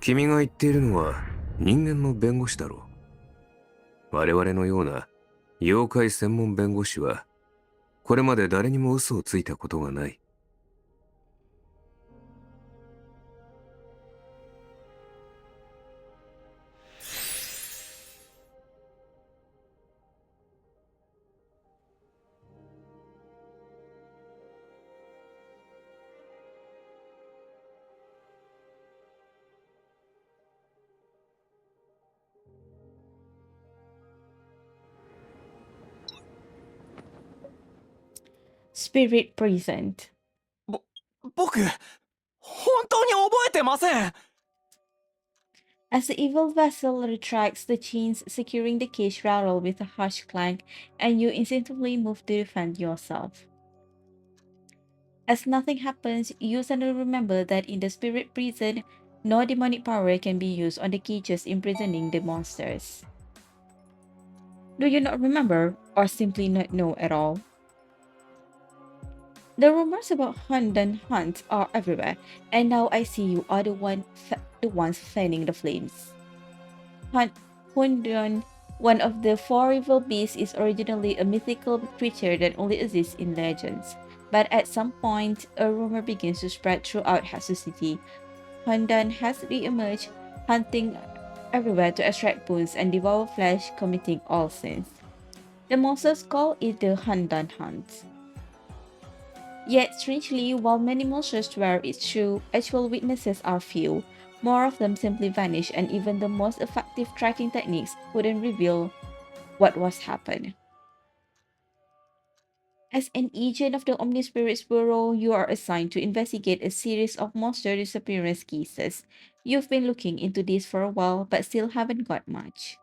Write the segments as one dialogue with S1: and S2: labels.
S1: 君が言っているのは人間の弁護士だろう。我々のような妖怪専門弁護士はこれまで誰にも嘘をついたことがない。
S2: Spirit present.
S3: 僕、本当に覚えてません。
S2: As the evil vessel retracts, the chains securing the cage rattle with a harsh clank, and you instinctively move to defend yourself. As nothing happens, you suddenly remember that in the spirit prison, no demonic power can be used on the cages imprisoning the monsters. Do you not remember, or simply not know at all? The rumors about Hundan hunts are everywhere, and now I see you are the ones fanning the flames. Hundan, one of the four evil beasts, is originally a mythical creature that only exists in legends. But at some point, a rumor begins to spread throughout Hatsu City. Hundan has re-emerged, hunting everywhere to extract bones and devour flesh, committing all sins. The monsters call it the Hundan Hunt. Yet, strangely, while many monsters swear it's true, actual witnesses are few. More of them simply vanish, and even the most effective tracking techniques couldn't reveal what was happened. As an agent of the Omnispirits Bureau, you are assigned to investigate a series of monster disappearance cases. You've been looking into this for a while, but still haven't got much.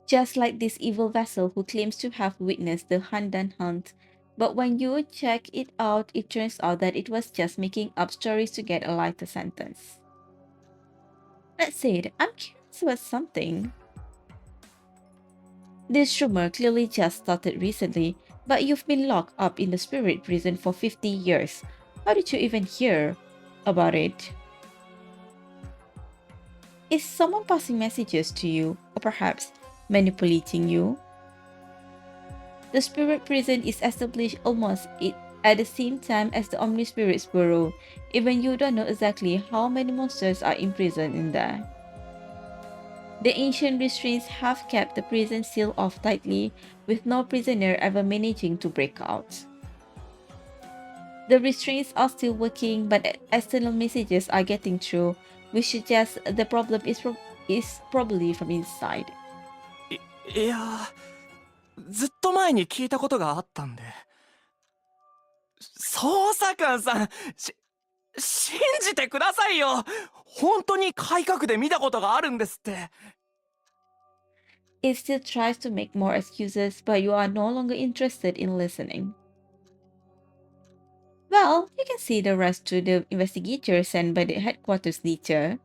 S2: Just like this evil vessel who claims to have witnessed the Handan hunt, but when you check it out, it turns out that it was just making up stories to get a lighter sentence. That said, I'm curious about something. This rumor clearly just started recently, but you've been locked up in the spirit prison for 50 years. How did you even hear about it? Is someone passing messages to you, or perhaps manipulating you? The spirit prison is established almost at the same time as the Omnispirits Bureau, even you don't know exactly how many monsters are imprisoned in there. The ancient restraints have kept the prison sealed off tightly, with no prisoner ever managing to break out. The restraints are still working, but external messages are getting through, which suggests the problem is probably from inside.
S3: いや、ずっと前に聞いたことがあったんで。捜査官さん、信じてくださいよ。本当に改革で見たことがあるんですって。
S2: It still tries to make more excuses, but you are no longer interested in listening. Well, you can see the rest to the investigator sent by the headquarters leader.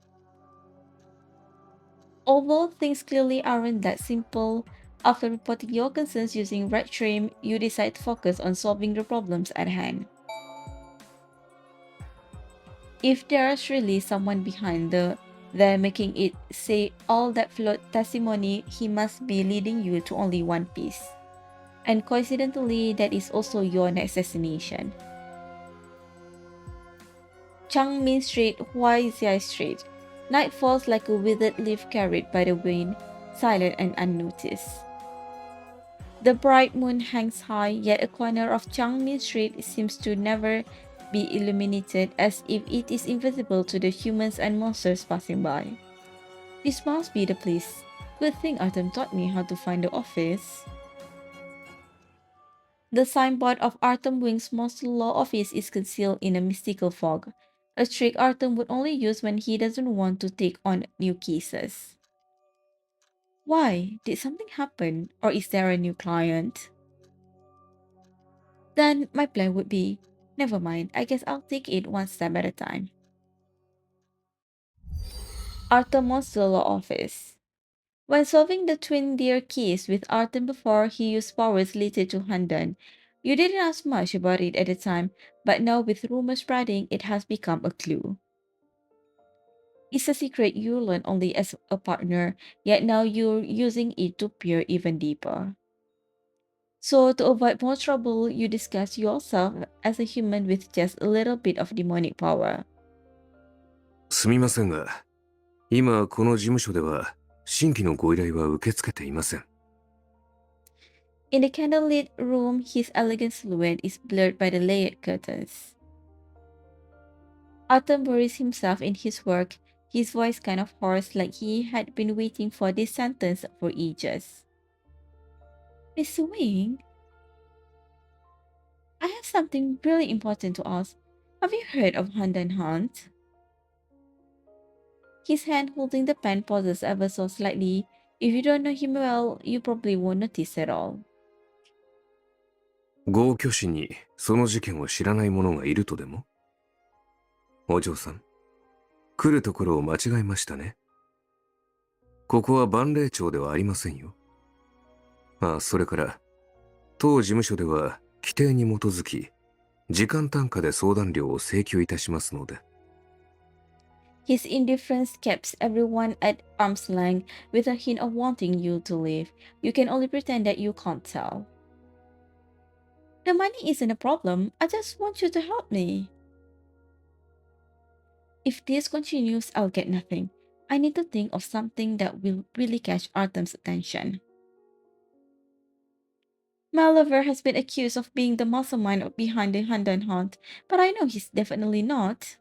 S2: Although things clearly aren't that simple, after reporting your concerns using Red Trim, you decide to focus on solving the problems at hand. If there's really someone behind there making it say all that flawed testimony, he must be leading you to only one piece. And coincidentally, that is also your next destination. Changmin Street, Huaizia Street. Night falls like a withered leaf carried by the wind, silent and unnoticed. The bright moon hangs high, yet a corner of Changmin Street seems to never be illuminated, as if it is invisible to the humans and monsters passing by. This must be the place. Good thing Artem taught me how to find the office. The signboard of Artem Wing's Monster Law Office is concealed in a mystical fog, a trick Artem would only use when he doesn't want to take on new cases. Why? Did something happen? Or is there a new client? Then my plan would be, never mind, I guess I'll take it one step at a time. Artem Monster Law Office. When solving the Twin Deer case with Artem before he used powers related to Handan, you didn't ask much about it at the time, but now with rumors spreading, it has become a clue. It's a secret you learn only as a partner, yet now you're using it to peer even deeper. So, to avoid more trouble, you discuss yourself as a human with just a little bit of demonic power.
S1: すみませんが、今この事務所では新規のご依頼は受け付けていません。
S2: In the candlelit room, his elegant silhouette is blurred by the layered curtains. Artem buries himself in his work, his voice kind of hoarse, like he had been waiting for this sentence for ages. Miss Wing, I have something really important to ask. Have you heard of Hand and Hunt? His hand holding the pen pauses ever so slightly. If you don't know him well, you probably won't notice at all.
S1: 豪居士にその事件を知らない者がいるとでも？お嬢さん、来るところを間違えましたね。ここは万霊町ではありませんよ。ああ、それから、当事務所では規定に基づき、時間単価で相談料を請求いたしますので。
S2: His indifference keeps everyone at arm's length with a hint of wanting you to leave. You can only pretend that you can't tell. The money isn't a problem. I just want you to help me. If this continues, I'll get nothing. I need to think of something that will really catch Artem's attention. My lover has been accused of being the mastermind behind the Handan Hunt, but I know he's definitely not.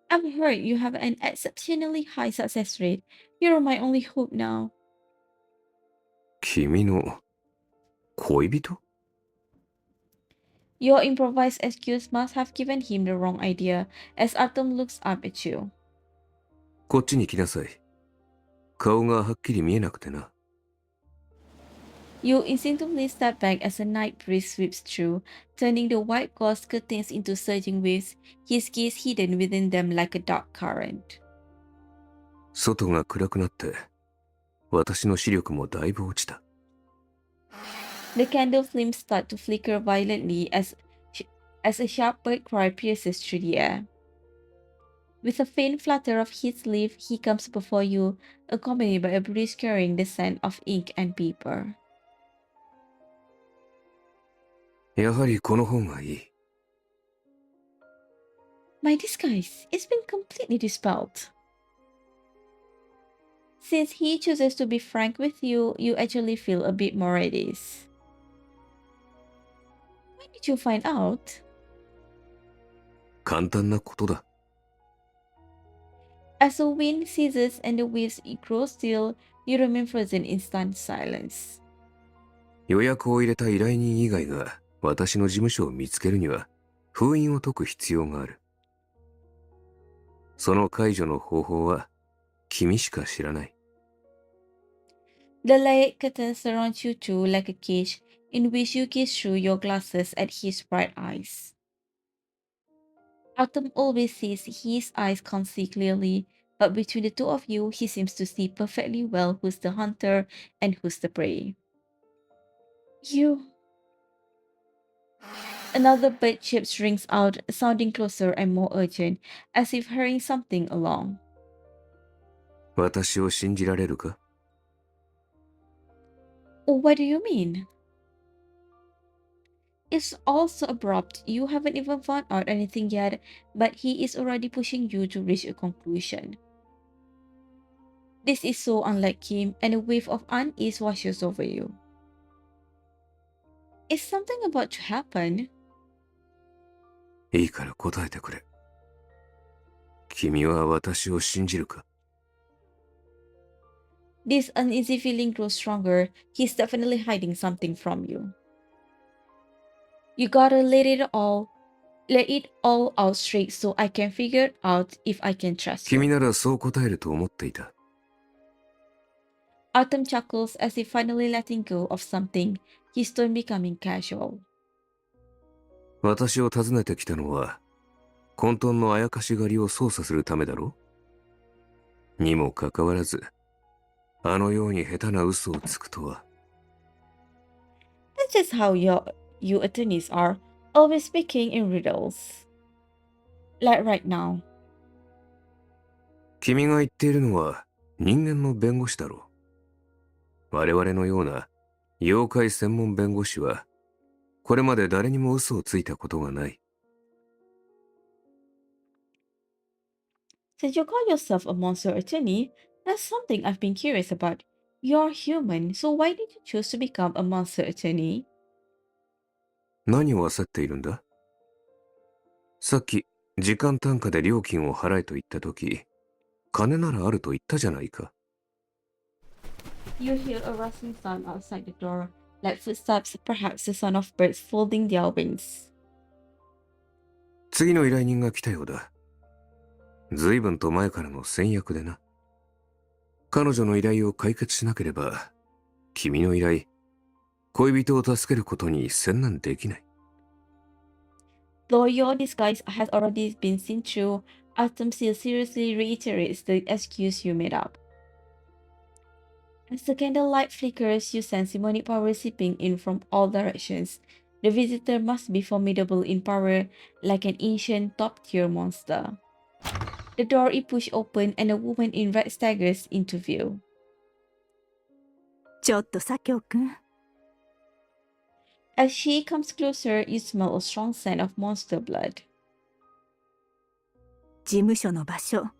S2: I've heard you have an exceptionally high success rate. You're my only hope now.
S1: 君の恋人？
S2: Your improvised excuse must have given him the wrong idea as Artem looks up at you.
S1: こっちに来なさい。顔がはっきり見えなくてな。
S2: You instinctively step back as a night breeze sweeps through, turning the white gauze curtains into surging waves, his gaze hidden within them like a dark current.
S1: 外が暗くなって、私の視力もだいぶ落ちた。
S2: The candle flames start to flicker violently as a sharp bird cry pierces through the air. With a faint flutter of his leaf, he comes before you, accompanied by a breeze carrying the scent of ink and paper.
S1: やはりこの方がいい。
S2: My disguise, it's been completely dispelled. Since he chooses to be frank with you, you actually feel a bit more at ease. When did you find out?
S1: 簡単なことだ。
S2: As the wind ceases and the waves grow still, you remain frozen in stunned silence.
S1: 予約を入れた依頼人以外が私の事務所を見つけるには封印を解く必要がある。その解除の方法は君しか知らない。
S2: The light curtains surround you two like a cage in which you gaze through your glasses at his bright eyes. Artem always says his eyes can't see clearly, but between the two of you, he seems to see perfectly well who's the hunter and who's the prey. You. Another bird chirp rings out, sounding closer and more urgent, as if hurrying something along.
S1: 私を信じられるか？
S2: What do you mean? It's all so abrupt. You haven't even found out anything yet, but he is already pushing you to reach a conclusion. This is so unlike him, and a wave of unease washes over you. Is something about to happen?
S1: いいから答えてくれ。君は私を信じるか？
S2: This uneasy feeling grows stronger. He's definitely hiding something from you. You gotta let it all out straight so I can figure out if I can trust
S1: 君
S2: you.
S1: ならそう答えると思っていた。
S2: Artem chuckles as if finally letting go of something, his tone becoming casual.
S1: 私を訪ねてきたのは混沌のあやかし狩りを操作するためだろ？にもかかわらず、あのように下手な嘘をつくとは。
S2: That's just how you attorneys are, always speaking in riddles. Like right now.
S1: 君が言っているのは人間の弁護士だろう。我々のような妖怪専門弁護士は、これまで誰にも嘘をついたことがない。
S2: Since you call yourself a monster attorney, that's something I've been curious about. You're human, so why did you choose to become a monster attorney?
S1: 何を焦っているんだ？さっき、時間単価で料金を払えと言ったとき、金ならあると言ったじゃないか。
S2: You hear a rustling sound outside the door, like footsteps, perhaps the sound of birds folding their wings.
S1: 次の依頼人が来たようだ。随分と前からの先約でな。彼女の依頼を解決しなければ、君の依頼、恋人を助けることに専念できない。
S2: Though your disguise has already been seen through, Artem still seriously reiterates the excuse you made up. As the candlelight flickers, you sense demonic power seeping in from all directions. The visitor must be formidable in power, like an ancient top-tier monster. The door is pushed open and a woman in red staggers into view.
S4: ちょっと左京くん、
S2: As she comes closer, you smell a strong scent of monster blood.
S4: 事務所の場所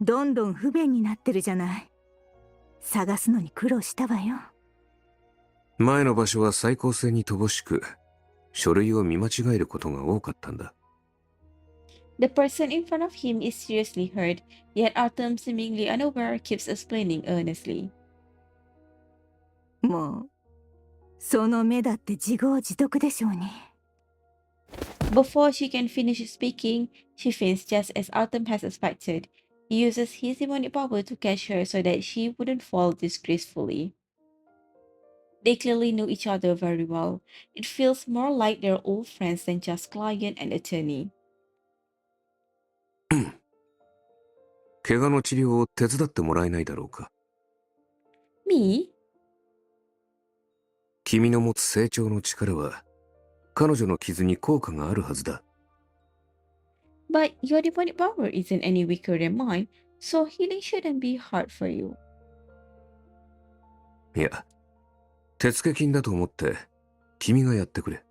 S4: どんどん不便になってるじゃない。探すのに苦労したわよ。
S1: 前の場所は最高性に乏しく、書類を見間違えることが多かったんだ。
S2: The person in front of him is seriously hurt, yet Artem, seemingly unaware, keeps explaining earnestly.
S4: もうその目だって自業自得でしょうに。
S2: Before she can finish speaking, she faints just as Artem has expected. He uses his demonic power to catch her so that she wouldn't fall disgracefully. They clearly know each other very well. It feels more like they're old friends than just client and attorney.
S1: 怪我の治療を手伝ってもらえないだろうか。
S2: Me?
S1: 君の持つ成長の力は、彼女の傷に効果があるはずだ。
S2: But your demonic power isn't any weaker than mine, so healing shouldn't be hard for you.
S1: いや、手付金だと思って、君がやってくれ。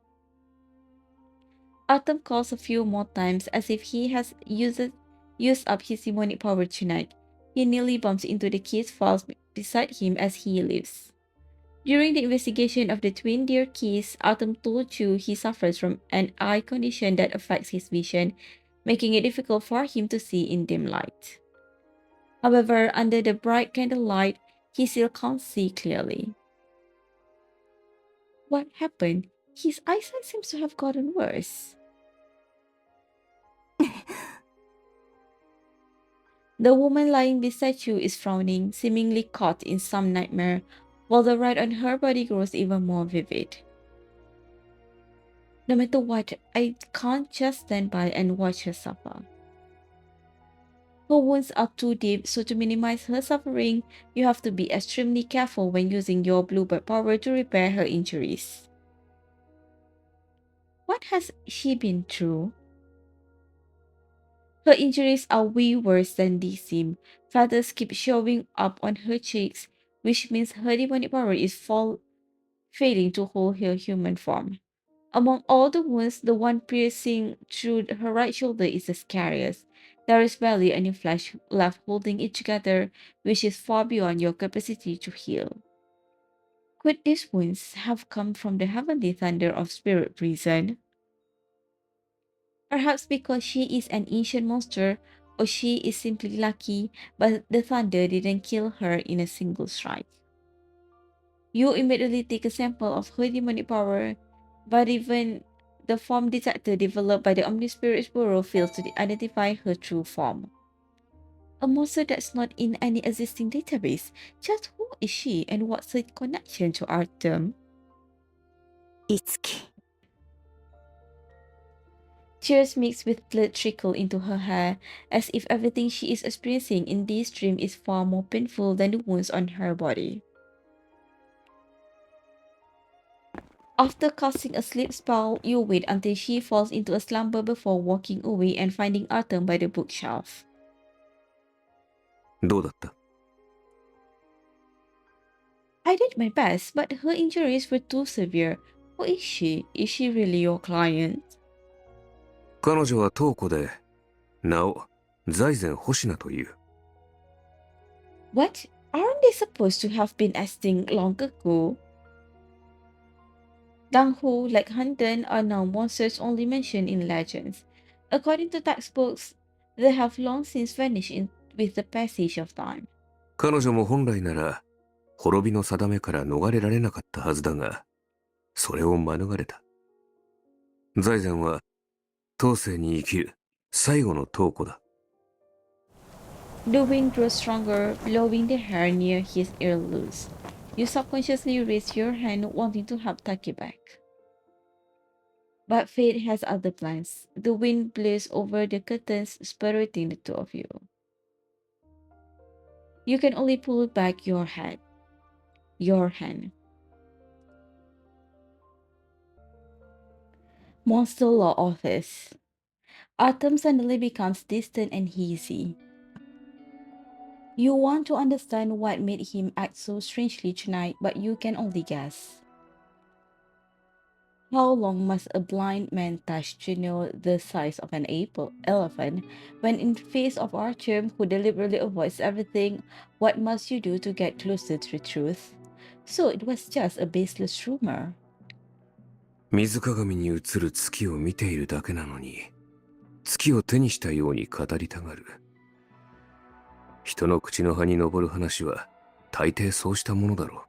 S2: Artem calls a few more times as if he has used up his demonic power tonight. He nearly bumps into the case files beside him as he leaves. During the investigation of the twin deer keys, Artem told you he suffers from an eye condition that affects his vision, making it difficult for him to see in dim light. However, under the bright candlelight, he still can't see clearly. What happened? His eyesight seems to have gotten worse. The woman lying beside you is frowning, seemingly caught in some nightmare, while the red on her body grows even more vivid. No matter what, I can't just stand by and watch her suffer. Her wounds are too deep, so to minimize her suffering, you have to be extremely careful when using your bluebird power to repair her injuries. What has she been through? Her injuries are way worse than they seem. Feathers keep showing up on her cheeks, which means her demonic power is failing to hold her human form. Among all the wounds, the one piercing through her right shoulder is the scariest. There is barely any flesh left holding it together, which is far beyond your capacity to heal. Could these wounds have come from the heavenly thunder of spirit prison? Perhaps because she is an ancient monster, or she is simply lucky, but the thunder didn't kill her in a single strike. You immediately take a sample of her demonic power, but even the form detector developed by the Omnispirit's Bureau fails to identify her true form. A monster that's not in any existing database. Just who is she and what's her connection to Artem?
S4: いつき
S2: Tears mixed with blood trickle into her hair, as if everything she is experiencing in this dream is far more painful than the wounds on her body. After casting a sleep spell, you wait until she falls into a slumber before walking away and finding Artem by the bookshelf.
S1: どうだった？
S2: I did my best, but her injuries were too severe. Who is she? Is she really your client?
S1: 彼女は東湖で、名を財前星名という。
S2: What? Aren't they supposed to have been extinct long ago? Danghu, like Handan, are now monsters only mentioned in legends. According to textbooks, they have long since vanished with the passage of time.
S1: 彼女も本来なら、滅びの定めから逃れられなかったはずだが、それを免れた。財前は、当世に生きる最後の東湖だ。
S2: The wind grows stronger, blowing the hair near his ear loose. You subconsciously raise your hand, wanting to help Taki back. But fate has other plans. The wind blows over the curtains, separating the two of you. You can only pull back your hand. Monster Law Office. Artem suddenly becomes distant and hazy. You want to understand what made him act so strangely tonight, but you can only guess. How long must a blind man touch to know the size of an elephant? When in face of Artem, who deliberately avoids everything, what must you do to get closer to the truth? So it was just a baseless rumor.
S1: 水鏡に映る月を見ているだけなのに、月を手にしたように語りたがる。人の口の葉に上る話は、大抵そうしたものだろ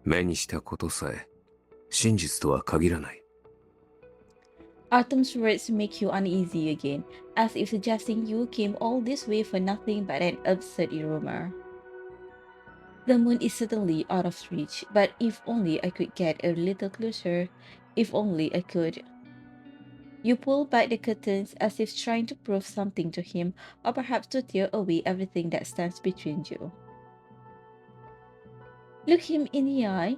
S1: う。目にしたことさえ、真実とは限らない。
S2: Artem's words make you uneasy again, as if suggesting you came all this way for nothing but an absurd rumor. The moon is certainly out of reach, but if only I could get a little closer, if only I could. You pull back the curtains as if trying to prove something to him, or perhaps to tear away everything that stands between you. Look him in the eye.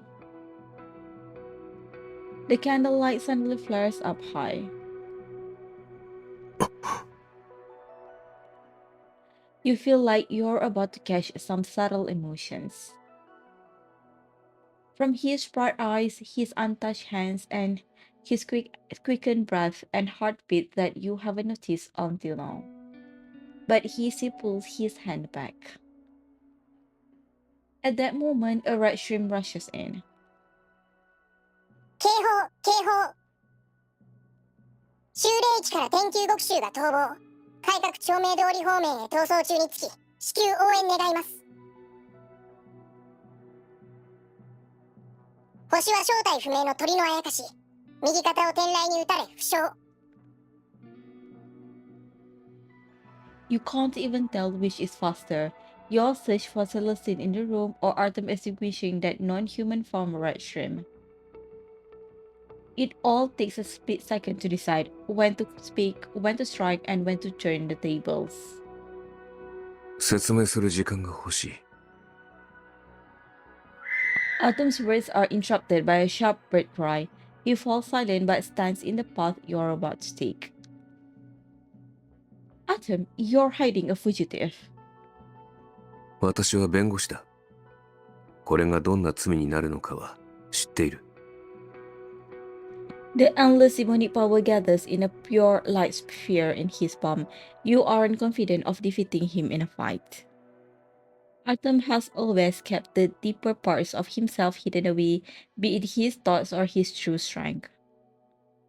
S2: The candlelight suddenly flares up high. You feel like you're about to catch some subtle emotions. From his bright eyes, his untouched hands, and his quickened breath and heartbeat that you haven't noticed until now. But he pulls his hand back. At that moment, a red stream rushes in.
S5: 警報警報修霊駅から天球極衆が逃亡改革長明通り方面へ逃走中につき至急応援願います星は正体不明の鳥のあやかし右肩を天雷に打たれ負傷
S2: You can't even tell which is faster, your search for Celestine in the room or Artem extinguishing that non-human form red shrimp. It all takes a split second to decide when to speak, when to strike, and when to turn the tables.
S1: 説明する時間が欲しい。
S2: Artem's words are interrupted by a sharp bird cry. He falls silent but stands in the path you're about to take. Artem, you're hiding a fugitive.
S1: 私は弁護士だ。これがどんな罪になるのかは知っている。
S2: The endless demonic power gathers in a pure light sphere in his palm. You aren't confident of defeating him in a fight. Artem has always kept the deeper parts of himself hidden away, be it his thoughts or his true strength.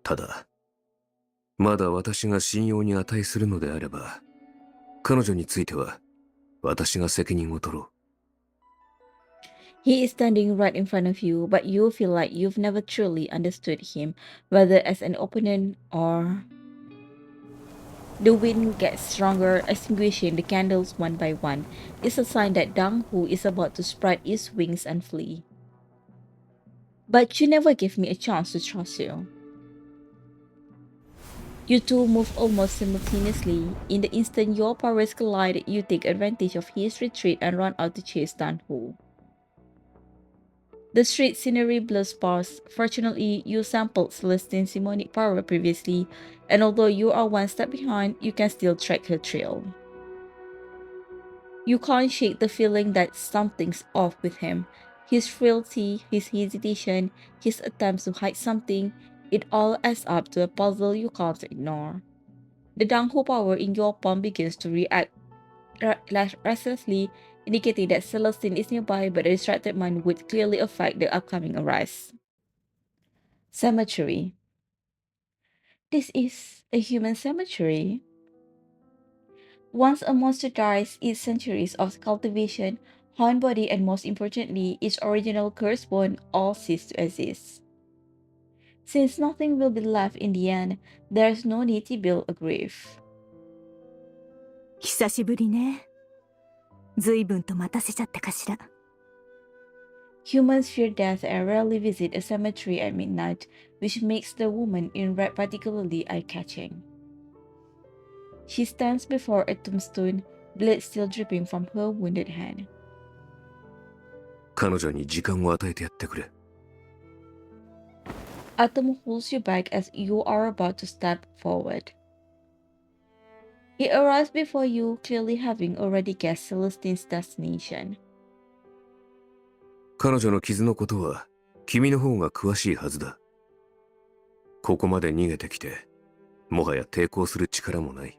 S1: ただ、まだ私が信用に値するのであれば、彼女については私が責任を取ろう。
S2: He is standing right in front of you, but you feel like you've never truly understood him, whether as an opponent or... The wind gets stronger, extinguishing the candles one by one. It's a sign that Dang Hu is about to spread its wings and flee. But you never give me a chance to trust you. You two move almost simultaneously. In the instant your powers collide, you take advantage of his retreat and run out to chase Dan Hu. The street scenery blurs past. Fortunately, you sampled Celestine's demonic power previously, and although you are one step behind, you can still track her trail. You can't shake the feeling that something's off with him. His frailty, his hesitation, his attempts to hide something, it all adds up to a puzzle you can't ignore. The Dangho power in your palm begins to react restlessly, indicating that Celestine is nearby, but a distracted mind would clearly affect the upcoming arrest. Cemetery. This is a human cemetery. Once a monster dies, its centuries of cultivation, horn body, and most importantly, its original curse bone all cease to exist. Since nothing will be left in the end, there's no need to build a grave.
S4: 久しぶりね。随分と待たせちゃったかしら。
S2: Humans fear death and rarely visit a cemetery at midnight, which makes the woman in red particularly eye-catching. She stands before a tombstone, blood still dripping from her wounded hand.
S1: 彼女に時間を与えてやってくれ。
S2: Artem holds you back as you are about to step forward. He arrives before you, clearly having already guessed Celestine's destination.
S1: 彼女の傷のことは君の方が詳しいはずだ。ここまで逃げてきて、もはや抵抗する力もない。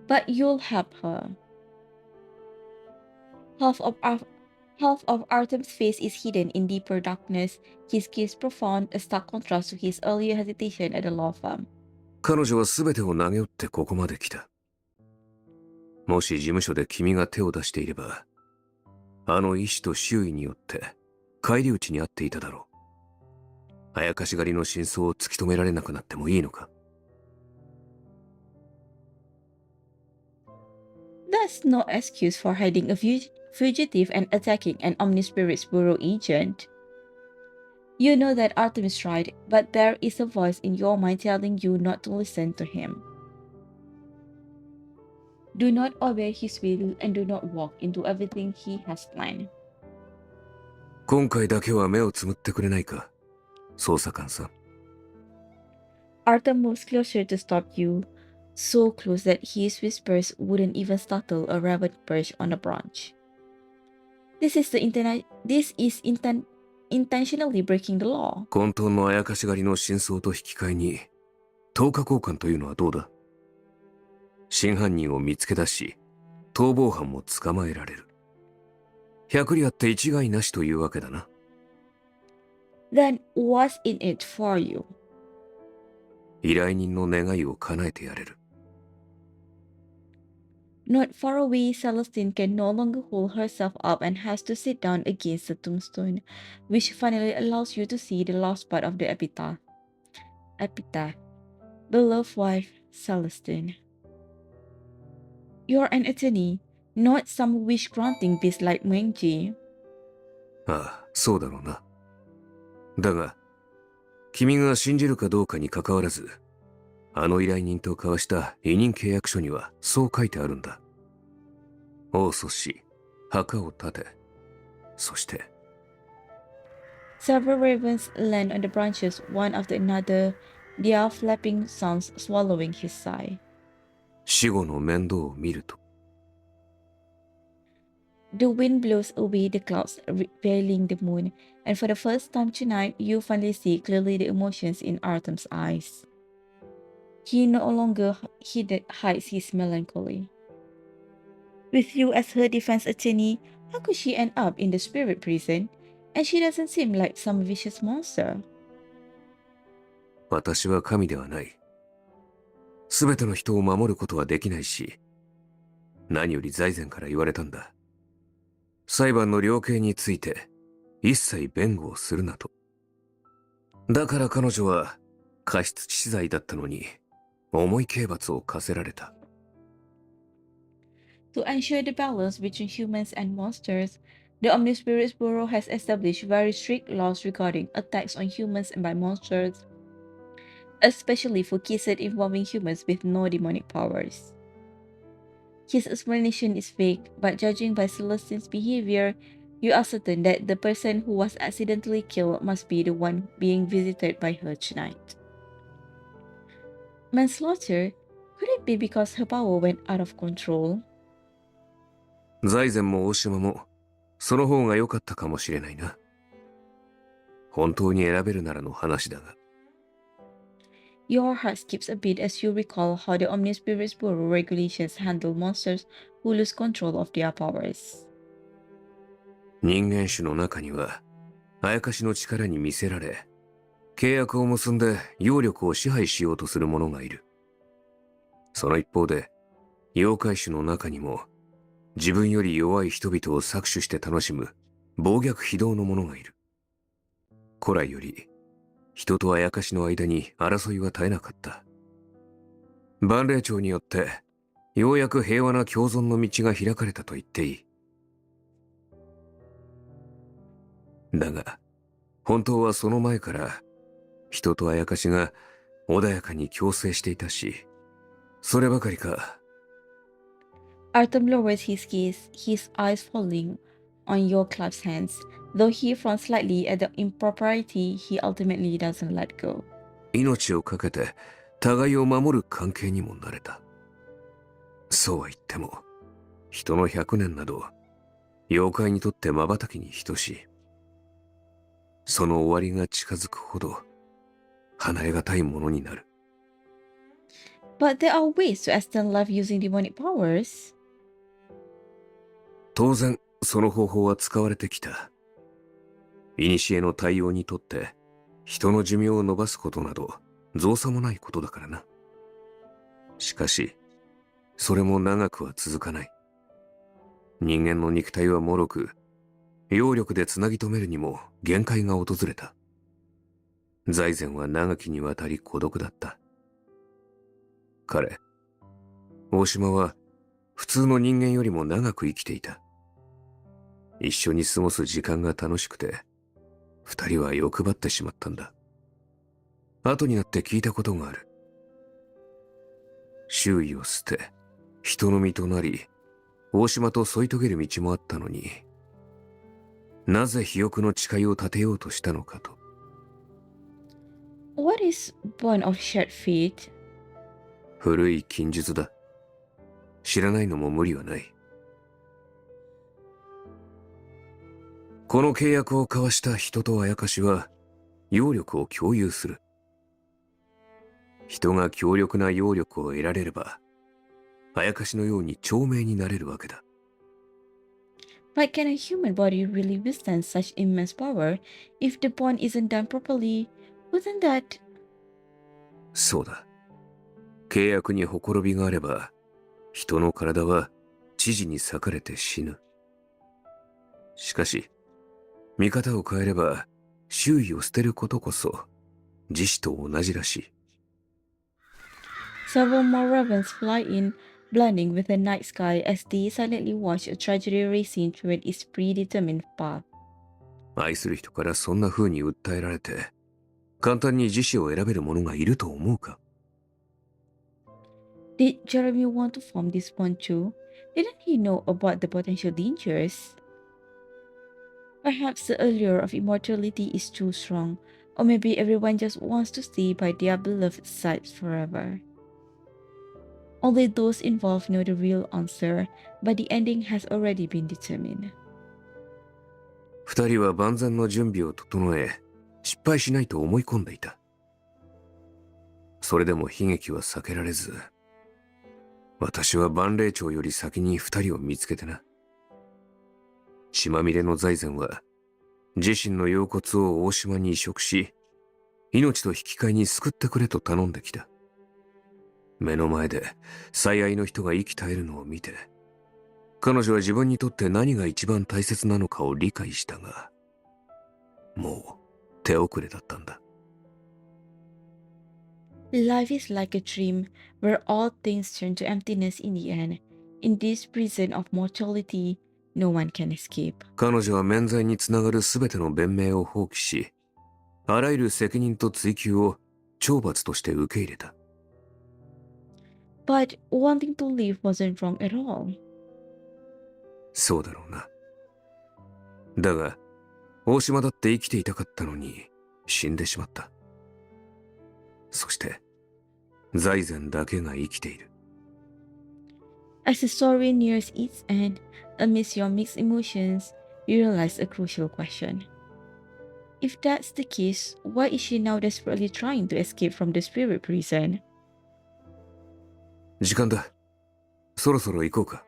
S2: But you'll help her. Half of Artem's face is hidden in deeper darkness, his gaze profound, a stark contrast to his earlier hesitation at the law firm.
S1: 彼女は全てを投げ打ってここまで来た。もし事務所で君が手を出していれば、あの医師と周囲によって返り討ちにあっていただろう。あやかし狩りの真相を突き止められなくなってもいいのか？
S2: That's no excuse for hiding a fugitive and attacking an Omnispirit's bureau agent. You know that Artem is right, but there is a voice in your mind telling you not to listen to him. Do not obey his will and do not walk into everything he has planned.
S1: 今回だけは目をつむってくれないか、捜査官さん。
S2: Artem moves closer to stop you, so close that his whispers wouldn't even startle a rabbit perched on a branch. This is intentionally breaking the law.
S1: 混沌のあやかし狩りの真相と引き換えに、10日交換というのはどうだ？真犯人を見つけ出し、逃亡犯も捕まえられる。100里あって一概なしというわけだな。
S2: Then what's in it for you?
S1: 依頼人の願いを叶えてやれる。
S2: Not far away, Celestine can no longer hold herself up and has to sit down against the tombstone, which finally allows you to see the last part of the epitaph. Beloved wife, Celestine. You're an attorney, not some wish-granting beast like Menji.
S1: ああ、そうだろうな。だが、君が信じるかどうかに関わらず、あの依頼人と交わした委任契約書にはそう書いてあるんだ。王祖し、墓を建て、そして。
S2: Several ravens land on the branches one after another, their flapping sounds swallowing his sigh.
S1: 死後の面倒を見ると。
S2: The wind blows away the clouds, veiling the moon, and for the first time tonight, you finally see clearly the emotions in Artem's eyes. He no longer hides his melancholy. With you as her defense attorney, how could she end up in the spirit prison? And she doesn't seem like some vicious monster.
S1: 私は神ではない。すべての人を守ることはできないし、何より財前から言われたんだ。裁判の量刑について一切弁護をするなと。だから彼女は過失致死罪だったのに重い刑罰を課せられた。
S2: To ensure the balance between humans and monsters, the Omnispirit's Bureau has established very strict laws regarding attacks on humans and by monsters, especially for cases involving humans with no demonic powers. His explanation is vague, but judging by Celestine's behavior, you are certain that the person who was accidentally killed must be the one being visited by her tonight. Manslaughter? Could it be because her power went out of control?
S1: 財前も大島も、その方が良かったかもしれないな。本当に選べるならの話だが。
S2: Your heart skips a beat as you recall how the Omni Spirit's Bureau regulations handle monsters who lose control of their powers.
S1: 人間種の中には、あやかしの力に魅せられ、契約を結んで妖力を支配しようとする者がいる。その一方で、妖怪種の中にも、自分より弱い人々を搾取して楽しむ暴虐非道の者がいる。古来より、人とあやかしの間に争いは絶えなかった。万霊長によって、ようやく平和な共存の道が開かれたと言っていい。だが、本当はその前から、人とあやかしが穏やかに共生していたし、そればかりか。
S2: Artem lowers his gaze, his eyes falling on your club's hands. Though he frowns slightly at the impropriety, he ultimately doesn't let go.
S1: 命をかけて互いを守る関係にもなれた。そうは言っても、人の100年など、妖怪にとって瞬きに等しい。その終わりが近づくほど、離れがたいものになる。
S2: But there are ways to extend life using demonic powers.
S1: 当然、その方法は使われてきた。古の対応にとって、人の寿命を伸ばすことなど、造作もないことだからな。しかし、それも長くは続かない。人間の肉体は脆く、妖力でつなぎ止めるにも限界が訪れた。財前は長きにわたり孤独だった。彼、大島は普通の人間よりも長く生きていた。一緒に過ごす時間が楽しくて、二人は欲張ってしまったんだ。後になって聞いたことがある。周囲を捨て、人の身となり、大島と添い遂げる道もあったのに、なぜ肥沃の誓いを立てようとしたのかと。
S2: What is born of shared fate?
S1: 古い禁術だ。知らないのも無理はない。この契約を交わした人とあやかしは、妖力を共有する。人が強力な妖力を得られれば、あやかしのように長命になれるわけだ。
S2: But can a human body really withstand such immense power if the bond isn't done properly? Wouldn't that...
S1: そうだ。契約にほころびがあれば、人の体は知事に裂かれて死ぬ。しかし、見方を変えれば、周囲を捨てることこそ、自死と同じらしい。
S2: Several more ravens fly in, blending with the night sky as they silently watch a tragedy racing toward its predetermined path.
S1: 愛する人からそんな風に訴えられて、簡単に自死を選べる者がいると思うか？
S2: Did Jeremy want to form this bond too? Didn't he know about the potential dangers? Perhaps the allure of immortality is too strong, or maybe everyone just wants to stay by their beloved sides forever. Only those involved know the real answer, but the ending has already been determined.
S1: 二人は万全の準備を整え、失敗しないと思い込んでいた。それでも悲劇は避けられず、私は万霊長より先に二人を見つけてな。血まみれの財前は、自身の妖骨を大島に移植し、命と引き換えに救ってくれと頼んできた。目の前で最愛の人が生き絶えるのを見て、彼女は自分にとって何が一番大切なのかを理解したが、もう手遅れだったんだ。
S2: Life is like a dream where all things turn to emptiness in the end. In this prison of mortality, no one can escape.
S1: 彼女は免罪につながるすべての弁明を放棄し、あらゆる責任と追及を懲罰として受け入れた。
S2: But wanting to live wasn't wrong at all.
S1: そうだろうな。だが、大島だって生きていたかったのに、死んでしまった。そして、財前だけが生きている。
S2: As the story nears its end, amidst your mixed emotions, you realize a crucial question. If that's the case, why is she now desperately trying to escape from the spirit prison?
S1: 時間だ。そろそろ行こうか。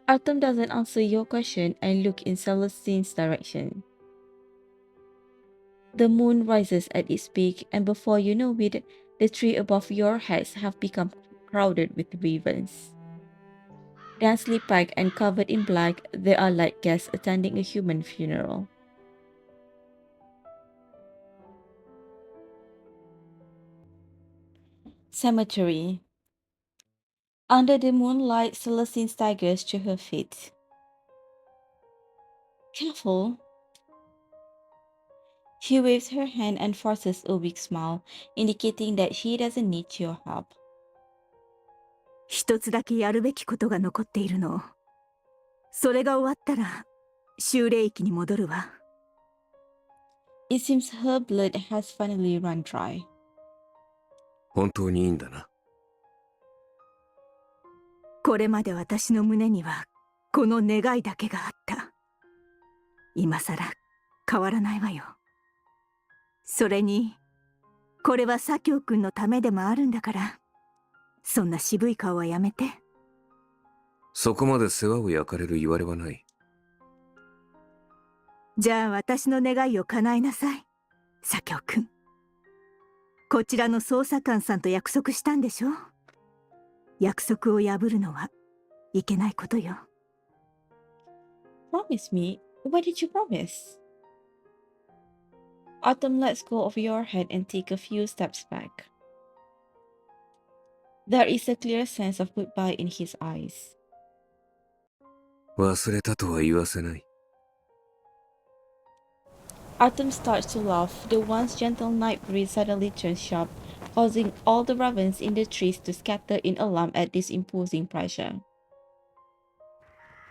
S2: Artem doesn't answer your question and look in Celestine's direction. The moon rises at its peak, and before you know it, the trees above your heads have become crowded with ravens. Densely packed and covered in black, they are like guests attending a human funeral. Cemetery. Under the moonlight, Celestine staggers to her feet. Careful. She waves her hand and forces a weak smile, indicating that she doesn't need your help.
S4: 一つだけやるべきことが残っているの。それが終わったら、修霊域に戻るわ。
S2: It seems her blood has finally run dry.
S1: 本当にいいんだな。
S4: これまで私の胸には、この願いだけがあった。今さら変わらないわよ。それに、これは左京くんのためでもあるんだから、そんな渋い顔はやめて。
S1: そこまで世話を焼かれる言われはない。
S4: じゃあ私の願いを叶えなさい、左京くん。こちらの捜査官さんと約束したんでしょ。約束を破るのはいけないことよ。
S2: Promise me? What did you promise? Artem lets go of your head and take a few steps back. There is a clear sense of goodbye in his eyes.
S1: 忘れたとは言わせない。
S2: Artem starts to laugh. The once gentle night breeze suddenly turns sharp, causing all the ravens in the trees to scatter in alarm at this imposing pressure.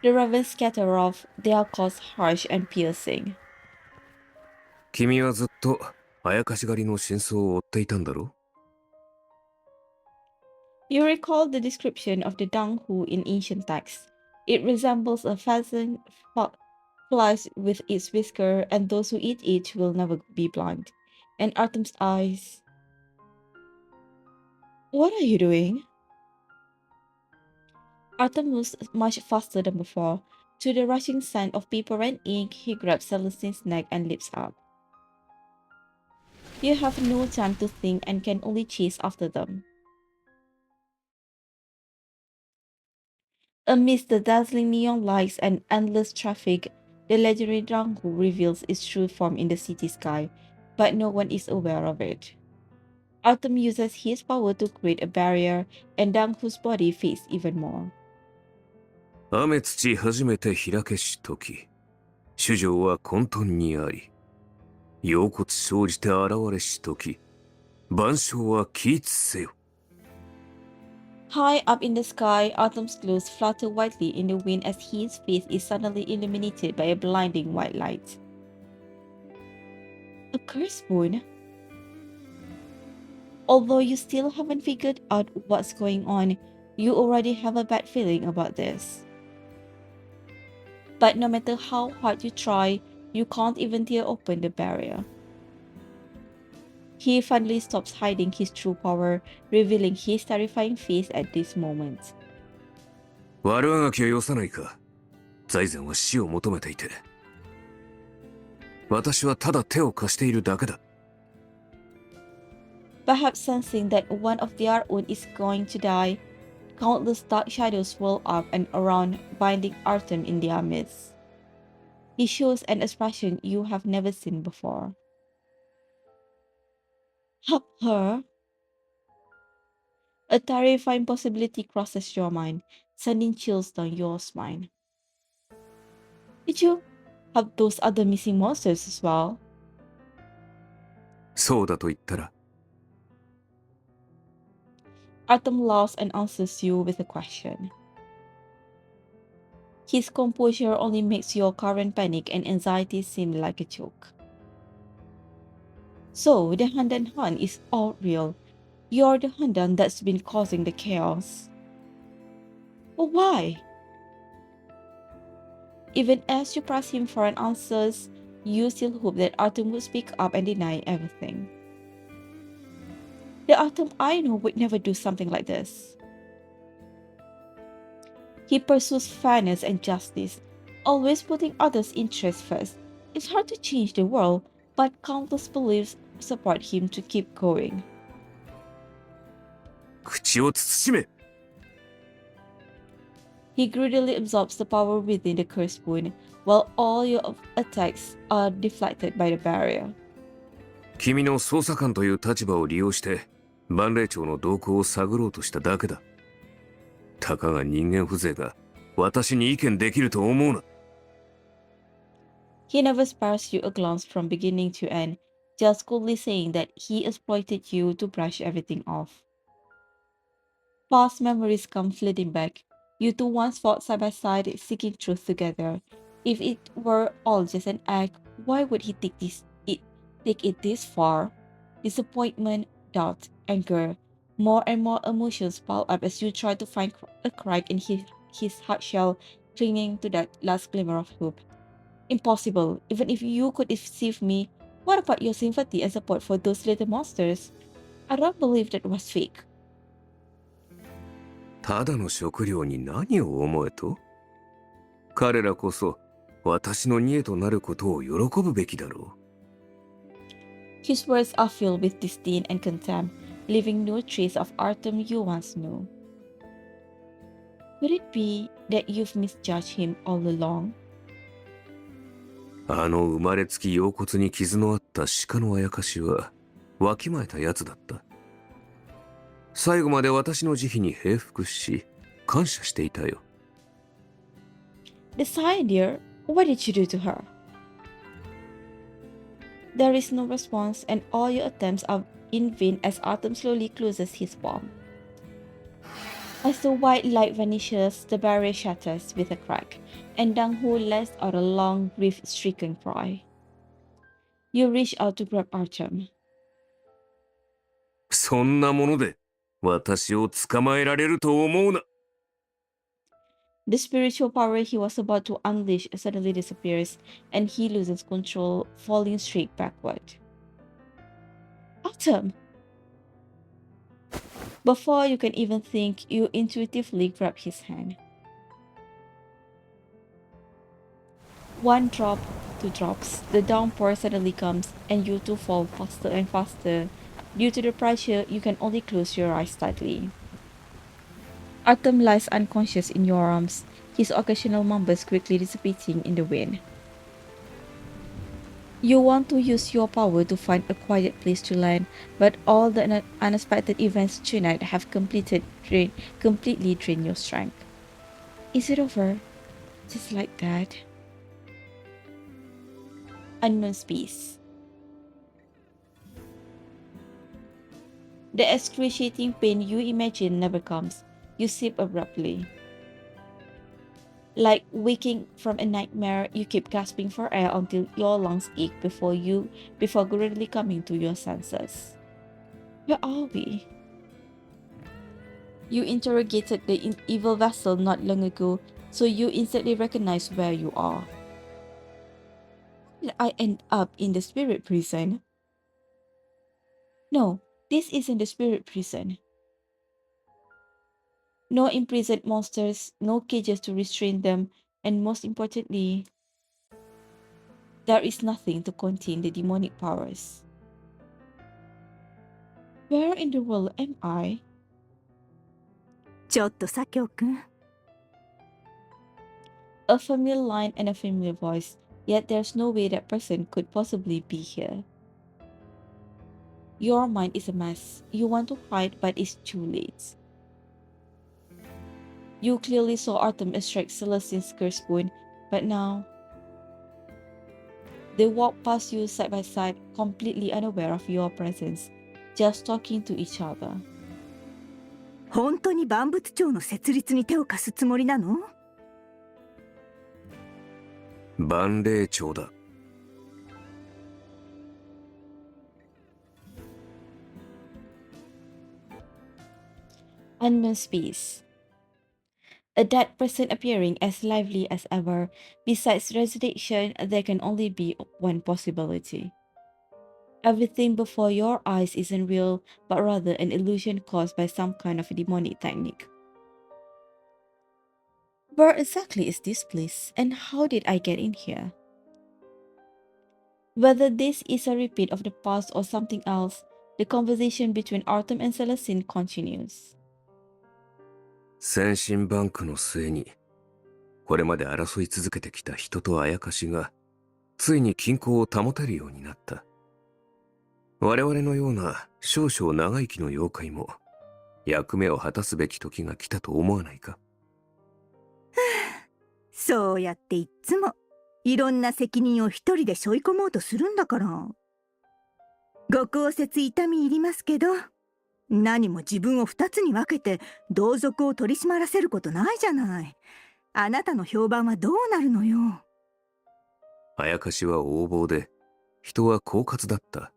S2: The ravens scatter off, their calls harsh and piercing.
S1: 君はずっとあやかし狩りの真相を追っていたんだろ？
S2: You recall the description of the danghu in ancient texts. It resembles a pheasant flies with its whisker, and those who eat it will never be blind. And Artem's eyes. What are you doing? Artem moves much faster than before. To the rushing sound of paper and ink, he grabs Celestine's neck and lifts up. You have no time to think and can only chase after them. Amidst the dazzling neon lights and endless traffic, the legendary Danghu reveals its true form in the city sky, but no one is aware of it. Artem uses his power to create a barrier, and Danghu's body fades even more.
S1: 雨土初めて開けし時、主情は混沌にあり、陽骨生じて現れし時、万象は起立せよ。
S2: High up in the sky, Artem's clothes flutter widely in the wind as his face is suddenly illuminated by a blinding white light. A curse moon? Although you still haven't figured out what's going on, you already have a bad feeling about this. But no matter how hard you try, you can't even tear open the barrier. He finally stops hiding his true power, revealing his terrifying face at this moment.
S1: 悪あがきはよさないか。財前は死を求めていて。私はただ手を貸しているだけだ。
S2: Perhaps sensing that one of their own is going to die, countless dark shadows swirl up and around, binding Artem in their midst. He shows an expression you have never seen before. Help her? A terrifying possibility crosses your mind, sending chills down your spine. Did you help those other missing monsters as well?
S1: そうだと言ったら、
S2: Artem laughs and answers you with a question. His composure only makes your current panic and anxiety seem like a joke. So, the Handan Han is all real. You're the Handan that's been causing the chaos. But why? Even as you press him for an answers, you still hope that Artem would speak up and deny everything. The Artem I know would never do something like this. He pursues fairness and justice, always putting others' interests first. It's hard to change the world, but countless beliefs support him to keep going.
S1: 口を慎め。
S2: He greedily absorbs the power within the cursed wound, while all your attacks are deflected by the barrier.
S1: 君の捜査官という立場を利用して万霊長の動向を探ろうとしただけだ。たかが人間風情が私に意見できると思うな。
S2: He never spares you a glance from beginning to end, just coldly saying that he exploited you to brush everything off. Past memories come flooding back. You two once fought side by side, seeking truth together. If it were all just an act, why would he take it this far? Disappointment, doubt, anger. More and more emotions pile up as you try to find a crack in his hard shell, clinging to that last glimmer of hope. Impossible. Even if you could deceive me, what about your sympathy and support for those little monsters? I don't believe that was fake.
S1: ただの食料に何を思えと？彼らこそ私の贄となることを喜ぶべきだろう。
S2: His words are filled with disdain and contempt, leaving no trace of Artem you once knew. Could it be that you've misjudged him all along?
S1: あの生まれつき腰骨に傷のあった鹿のあやかしはわきまえたやつだった。最後まで私の慈悲に平服し感謝していたよ。
S2: The sign, dear. What did you do to her? There is no response, and all your attempts are in vain as Artem slowly closes his palm. As the white light vanishes, the barrier shatters with a crack, and Dang Hu lets out a long, grief-stricken cry. You reach out to grab Artem.
S1: そんなもので私を捕まえられると思うな。
S2: The spiritual power he was about to unleash suddenly disappears, and he loses control, falling straight backward. Artem! Before you can even think, you intuitively grab his hand. One drop, two drops, the downpour suddenly comes, and you two fall faster and faster. Due to the pressure, you can only close your eyes tightly. Artem lies unconscious in your arms, his occasional mumbles quickly dissipating in the wind. You want to use your power to find a quiet place to land, but all the unexpected events tonight have completely drained your strength. Is it over? Just like that? Unknown space. The excruciating pain you imagine never comes. You sip abruptly. Like waking from a nightmare, you keep gasping for air until your lungs ache before gradually coming to your senses. Where are we? You interrogated the evil vessel not long ago, so you instantly recognize where you are. How did I end up in the spirit prison? No, this isn't the spirit prison. No imprisoned monsters, no cages to restrain them, and most importantly, there is nothing to contain the demonic powers. Where in the world am I?
S4: ちょっと左京くん。
S2: A familiar line and a familiar voice, yet there's no way that person could possibly be here. Your mind is a mess. You want to hide, but it's too late. You clearly saw Artem extract Celestine's curse wound, but now they walk past you side by side, completely unaware of your presence, just talking to each other.
S4: 本当に万物町の設立に手を貸すつもりなの？
S1: 万霊長だ。
S2: Unknown space. a dead person appearing as lively as ever. Besides resurrection, there can only be one possibility. Everything before your eyes isn't real, but rather an illusion caused by some kind of demonic technique. Where exactly is this place, and how did I get in here? Whether this is a repeat of the past or something else, the conversation between Artem and Celestine continues.
S1: 先進バンクの末に、これまで争い続けてきた人とあやかしが、ついに均衡を保てるようになった。我々のような少々長生きの妖怪も、役目を果たすべき時が来たと思わないか？
S4: そうやっていっつもいろんな責任を一人で背負い込もうとするんだから。ご公説痛み入りますけど、何も自分を二つに分けて同族を取り締まらせることないじゃない。あなたの評判はどうなるのよ。
S1: あやかしは横暴で、人は狡猾だった。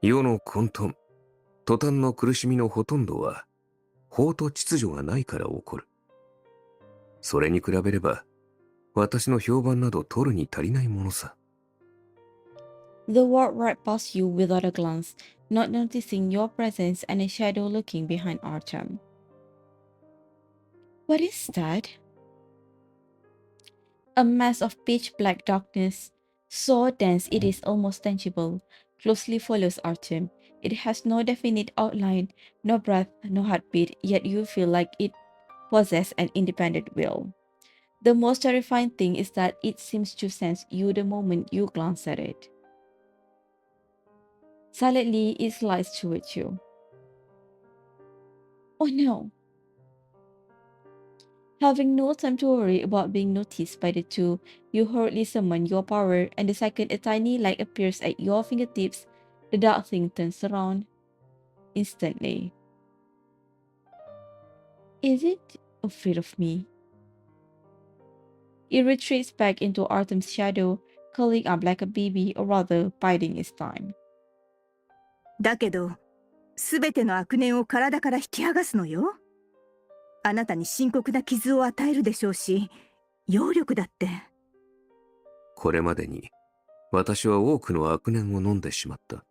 S1: 世の混沌、途端の苦しみのほとんどは、法と秩序がないから起こる。それに比べれば、私の評判など取るに足りないものさ。
S2: The world right past you without a glance, not noticing your presence and a shadow looking behind Artem. What is that? A mass of pitch black darkness, so dense it is almost tangible, closely follows Artem. It has no definite outline, no breath, no heartbeat, yet you feel like it possesses an independent will. The most terrifying thing is that it seems to sense you the moment you glance at it. Silently, it slides towards you. Oh no! Having no time to worry about being noticed by the two, you hurriedly summon your power, and the second a tiny light appears at your fingertips, the dark thing turns around instantly. Is it afraid of me? It retreats back into Artem's shadow, curling up like a baby, or rather, biding its time.
S4: だけど、すべての悪念を体から引き剥がすのよ。あなたに深刻な傷を与えるでしょうし、揚力だって。
S1: これまでに、私は多くの悪念を飲んでしまった。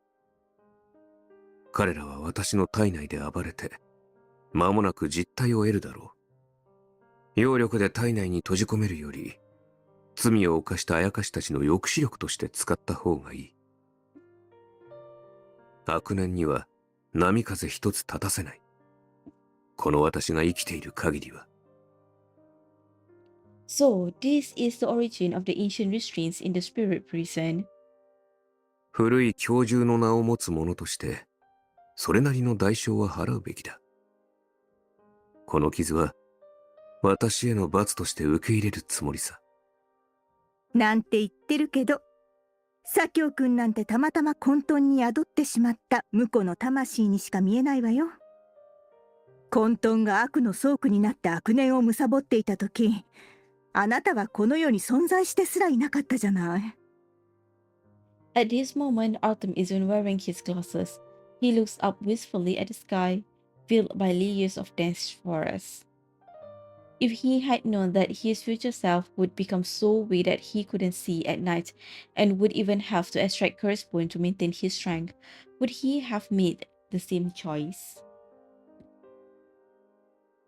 S1: 彼らは私の体内で暴れて、間もなく実体を得るだろう。揚力で体内に閉じ込めるより、罪を犯したあやかしたちの抑止力として使った方がいい。悪念には波風一つ立たせない。この私が生きている限りは。
S2: So, this is the origin of the ancient restraints in the spirit prison.
S1: 古い教授の名を持つ者として、それなりの代償は払うべきだ。この傷は、私への罰として受け入れるつもりさ。
S4: なんて言ってるけど、左京くんなんてたまたま混沌に宿ってしまった婿の魂にしか見えないわよ。混沌が悪の倉庫になって悪念を貪っていたとき、あなたはこの世に存在してすらいなかったじゃない。
S2: At this moment, Artem isn't wearing his glasses. He looks up wistfully at the sky, filled by layers of dense forest. If he had known that his future self would become so weak that he couldn't see at night and would even have to extract curse bone to maintain his strength, would he have made the same choice?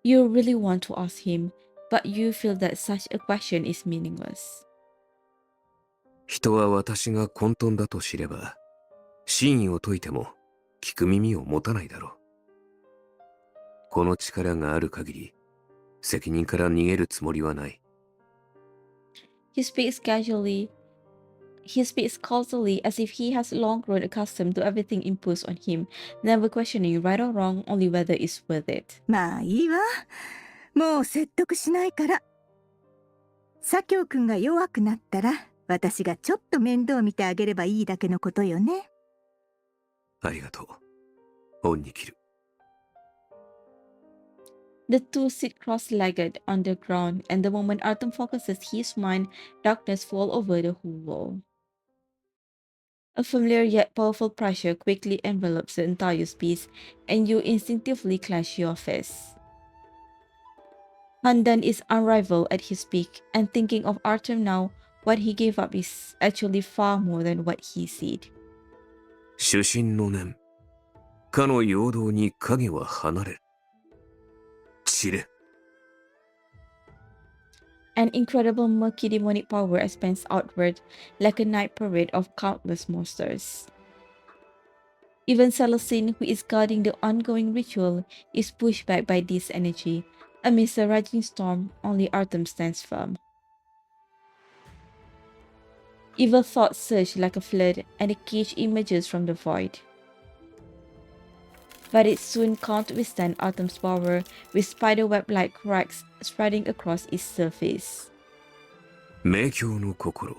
S2: You really want to ask him, but you feel that such a question is meaningless.
S1: 人は私が混沌だと知れば、真意を解いても聞く耳を持たないだろう。この力がある限り、責任から逃げるつもりはない。
S2: He speaks casually. He speaks causally as if he has long grown accustomed to everything imposed on him, never questioning right or wrong, only whether it's worth it.
S4: まあいいわ。もう説得しないから。左京くんが弱くなったら、私がちょっと面倒見てあげればいいだけのことよね。
S1: ありがとう。恩に切る。
S2: The two sit cross-legged on the ground, and the moment Artem focuses his mind, darkness falls over the whole world. A familiar yet powerful pressure quickly envelops the entire space, and you instinctively clench your fists. Handan is unrivaled at his peak, and thinking of Artem now, what he gave up is actually far more than what he said.
S1: 主神の念。かの陽動に影は離れる。散れ。
S2: An incredible murky demonic power expands outward like a night parade of countless monsters. Even Celestine, who is guarding the ongoing ritual, is pushed back by this energy. Amidst the raging storm, only Artem stands firm. Evil thoughts surge like a flood, and a cage emerges from the void. But it soon can't withstand Artem's power, with spiderweb-like cracks spreading across its surface.
S1: 明鏡の心。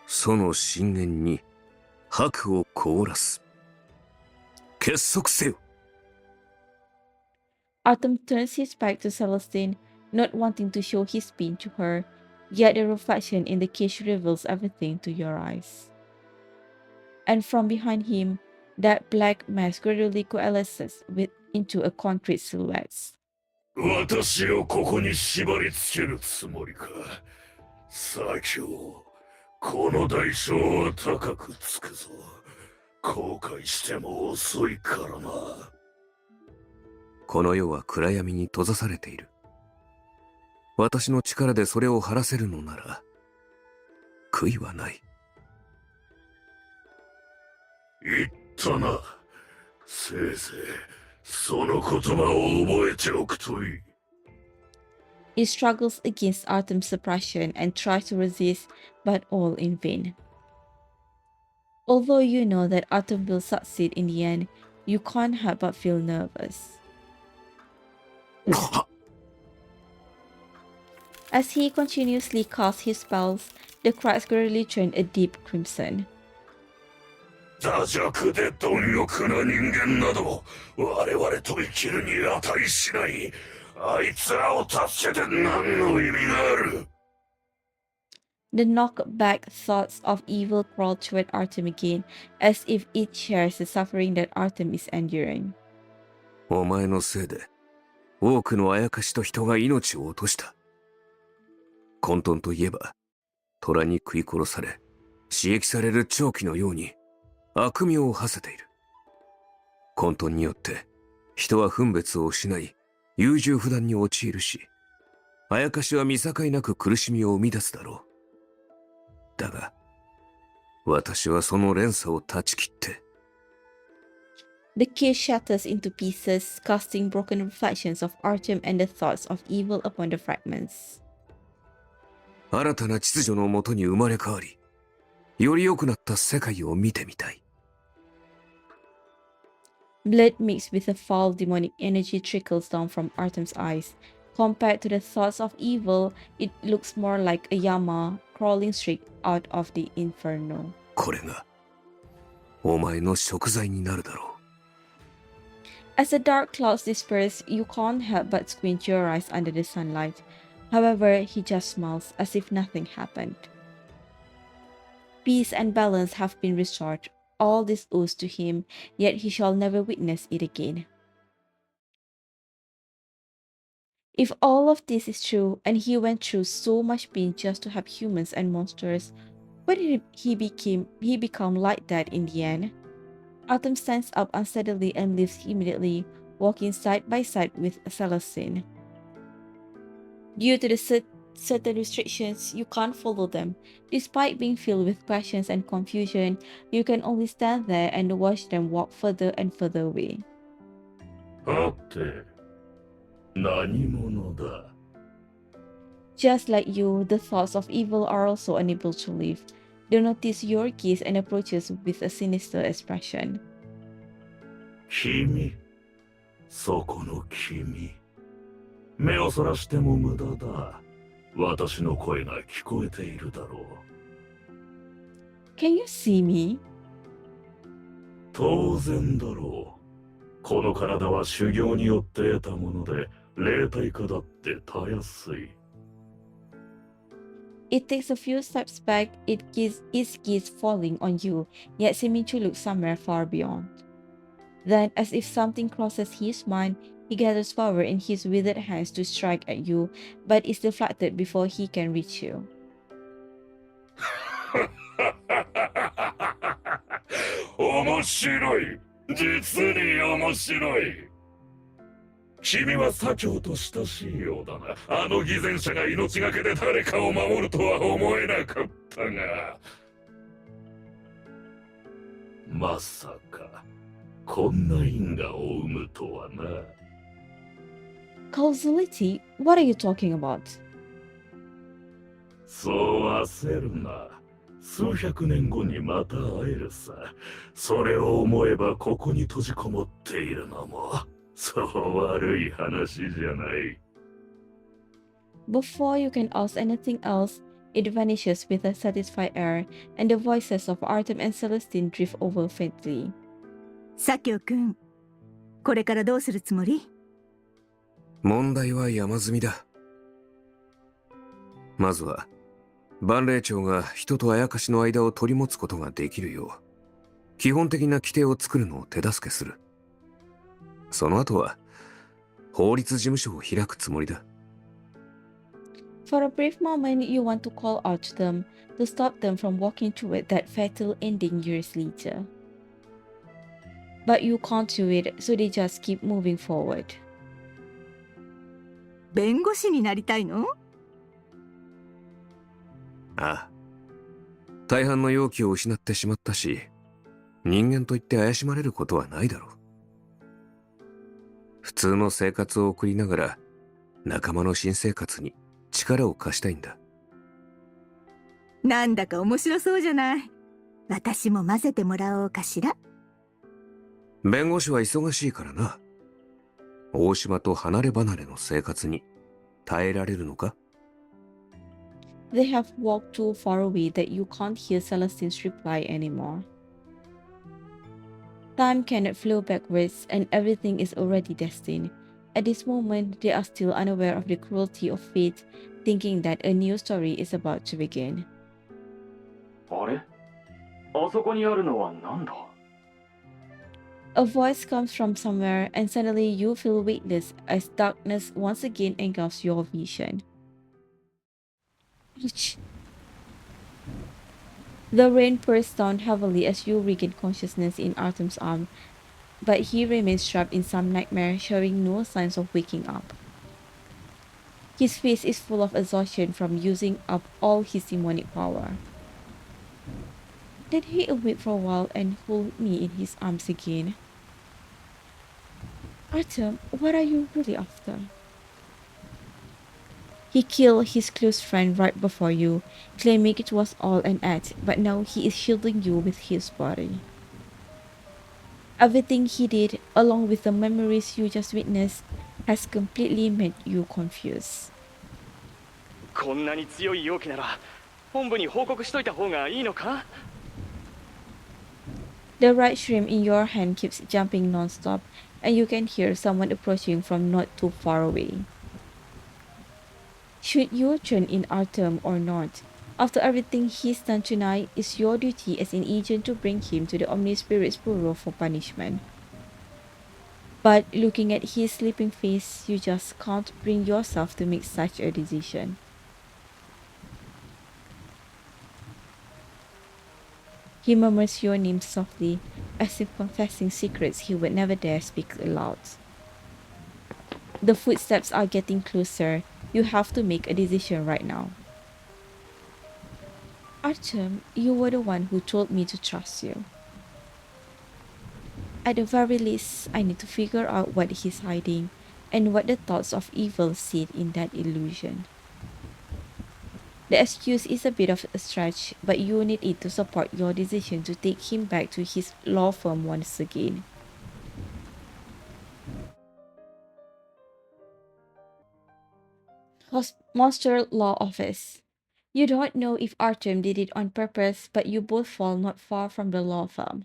S1: その深淵に白を凍らす。結束せよ。
S2: Artem turns his back to Celestine, not wanting to show his pain to her, yet the reflection in the cage reveals everything to your eyes. And from behind him, that black mass gradually coalesces into a concrete silhouette.
S6: 私をここに縛り付けるつもりか。左京、この代償は高くつくぞ。後悔しても遅いからな。
S1: この世は暗闇に閉ざされている。私の力でそれを晴らせるのなら、悔いはない。
S6: 言ったな。せいぜい、その言葉を覚えておくといい。
S2: He struggles against Artem's suppression and tries to resist, but all in vain. Although you know that Artem will succeed in the end, you can't help but feel nervous. As he continuously casts his spells, the cracks gradually turn a deep crimson.
S6: 惰弱で貪欲な人間など我々と生きるに値しない。あいつらを助けて何の意味がある。
S2: The knockback thoughts of evil crawl toward Artem again, as if it shares the suffering that Artem is enduring.
S1: お前のせいで多くのあやかしと人が命を落とした。混沌といえば虎に食い殺され刺激される長気のように悪名を馳せている。混沌によって人は分別を失い優柔不断に陥るし、あやかしは見境なく苦しみを生み出すだろう。だが私はその連鎖を断ち切って。
S2: The cage shatters into pieces, casting broken reflections of Artem and the thoughts of evil upon the fragments.
S1: 新たな秩序のもとに生まれ変わり、より良くなった世界を見てみたい。
S2: Blood mixed with a foul demonic energy trickles down from Artem's eyes. Compared to the thoughts of evil, it looks more like a Yama crawling straight out of the inferno.
S1: これがお前の贖罪になるだろう。
S2: As the dark clouds disperse, you can't help but squint your eyes under the sunlight. However, he just smiles as if nothing happened. Peace and balance have been restored. All this owes to him, yet he shall never witness it again. If all of this is true, and he went through so much pain just to have humans and monsters, why did he become like that in the end? Artem stands up unsteadily and leaves immediately, walking side by side with Celestine. Due to the certain restrictions, you can't follow them. Despite being filled with questions and confusion, you can only stand there and watch them walk further and further away.
S6: はて、何者だ。
S2: Just like you, the thoughts of evil are also unable to leave. They notice your gaze and approaches with a sinister expression.
S6: 君、そこの君。目をそらしても無駄だ。私の声が聞こえているだろう。
S2: Can you see me?
S6: 当然だろう。この体は修行によって得たもので、霊体化だってたやすい。
S2: It takes a few steps back, its gaze falling on you, yet seeming to look somewhere far beyond. Then, as if something crosses his mind, He gathers power in his withered hands to strike at you, but is deflected before he can reach you.
S6: 面白い。実に面白い。君は左京と親しいようだな。あの偽善者が命がけで誰かを守るとは思えなかったが。まさか、こんな因果を生むとはな。
S2: Causality? What are you talking about?
S6: そう焦るな。数百年後にまた会えるさ。それを思えばここに閉じこもっているのも、そう悪い話じゃない。
S2: Before you can ask anything else, it vanishes with a satisfied air, and the voices of Artem and Celestine drift over faintly.
S4: 左京くん、これからどうするつもり？
S1: 問題は山積みだ。まずは、万霊長が人とあやかしの間を取り持つことができるよう、基本的な規定を作るのを手助けする。その後は、法律事務所を開くつもりだ。
S2: For a brief moment, you want to call out to them to stop them from walking toward that fatal ending years later. But you can't do it, so they just keep moving forward.
S4: 弁護士になりたいの？
S1: ああ。大半の容器を失ってしまったし、人間といって怪しまれることはないだろう。普通の生活を送りながら、仲間の新生活に力を貸したいんだ。
S4: なんだか面白そうじゃない。私も混ぜてもらおうかしら。
S1: 弁護士は忙しいからな。大島と離れ離れの生活に耐えられるのか？
S2: They have walked too far away that you can't hear Celestine's reply anymore. Time cannot flow backwards, and everything is already destined. At this moment, they are still unaware of the cruelty of fate, thinking that a new story is about to begin.
S3: あれ？あそこにあるのは何だ？
S2: A voice comes from somewhere, and suddenly you feel weightless as darkness once again engulfs your vision. Ouch. The rain pours down heavily as you regain consciousness in Artem's arm, but he remains trapped in some nightmare, showing no signs of waking up. His face is full of exhaustion from using up all his demonic power. Did he awake for a while and hold me in his arms again? Artem, what are you really after? He killed his close friend right before you, claiming it was all an act, but now he is shielding you with his body. Everything he did, along with the memories you just witnessed, has completely made you confused.
S3: こんなに強い容器なら本部に報告しといた方がいいのか？
S2: The right shrimp in your hand keeps jumping non-stop, and you can hear someone approaching from not too far away. Should you turn in Artem or not? After everything he's done tonight, it's your duty as an agent to bring him to the Omni Spirits Bureau for punishment. But looking at his sleeping face, you just can't bring yourself to make such a decision. He murmurs your name softly, as if confessing secrets he would never dare speak aloud. The footsteps are getting closer. You have to make a decision right now. Artem, you were the one who told me to trust you. At the very least, I need to figure out what he's hiding and what the thoughts of evil sit in that illusion. The excuse is a bit of a stretch, but you need it to support your decision to take him back to his law firm once again. Monster Law Office. You don't know if Artem did it on purpose, but you both fall not far from the law firm.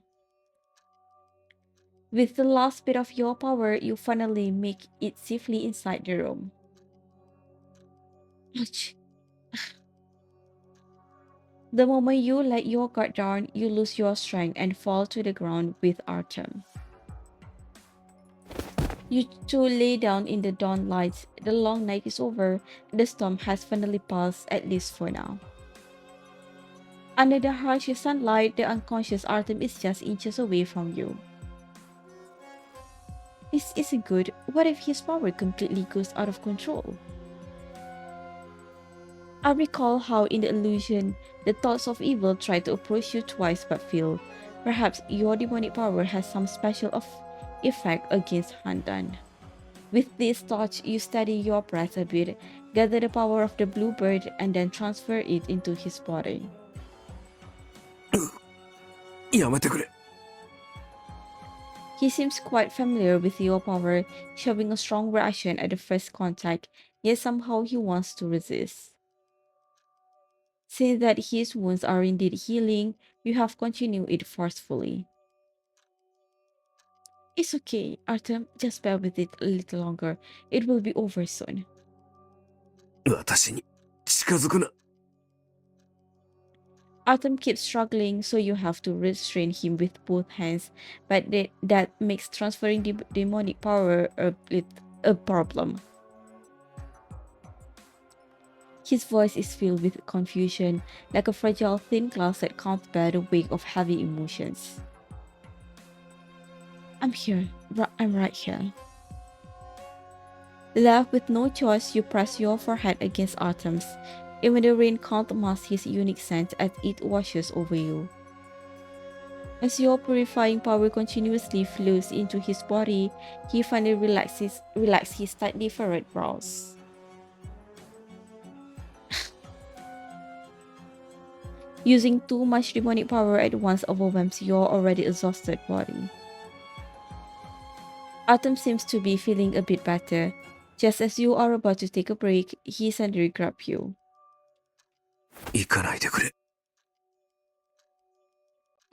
S2: With the last bit of your power, you finally make it safely inside the room. Ouch. The moment you let your guard down, you lose your strength and fall to the ground with Artem. You two lay down in the dawn light. The long night is over, and the storm has finally passed, at least for now. Under the harsh sunlight, the unconscious Artem is just inches away from you. This isn't good. What if his power completely goes out of control? I recall how in the illusion, the thoughts of evil try to approach you twice but fail. Perhaps your demonic power has some special effect against Handan. With these thoughts, you steady your breath a bit, gather the power of the bluebird, and then transfer it into his body.
S1: やめてくれ。
S2: He seems quite familiar with your power, showing a strong reaction at the first contact, yet somehow he wants to resist. Since that his wounds are indeed healing, you have continued it forcefully. It's okay, Artem, just bear with it a little longer. It will be over soon.
S1: 私に近づくな。
S2: Artem keeps struggling, so you have to restrain him with both hands, but that makes transferring the demonic power a problem. His voice is filled with confusion, like a fragile thin glass that can't bear the weight of heavy emotions. I'm here. I'm right here. Left with no choice, you press your forehead against Artem's. Even the rain can't mask his unique scent as it washes over you. As your purifying power continuously flows into his body, he finally relaxes his tightly furrowed brows. Using too much demonic power at once overwhelms your already exhausted body. Artem seems to be feeling a bit better. Just as you are about to take a break, he suddenly grabs you.
S1: 行かないでくれ。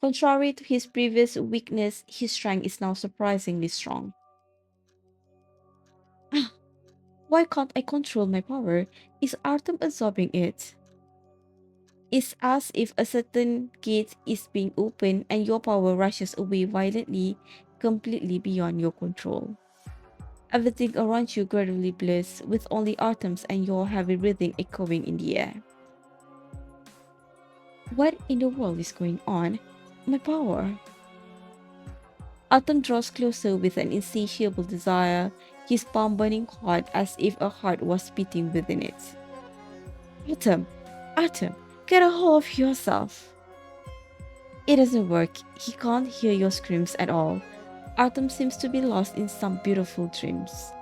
S2: Contrary to his previous weakness, his strength is now surprisingly strong. Why can't I control my power? Is Artem absorbing it? It's as if a certain gate is being opened and your power rushes away violently, completely beyond your control. Everything around you gradually blurs, with only Artem's and your heavy breathing echoing in the air. What in the world is going on? My power. Artem draws closer with an insatiable desire, his palm burning hot as if a heart was beating within it. Artem, get a hold of yourself. It doesn't work. He can't hear your screams at all. Artem seems to be lost in some beautiful dreams.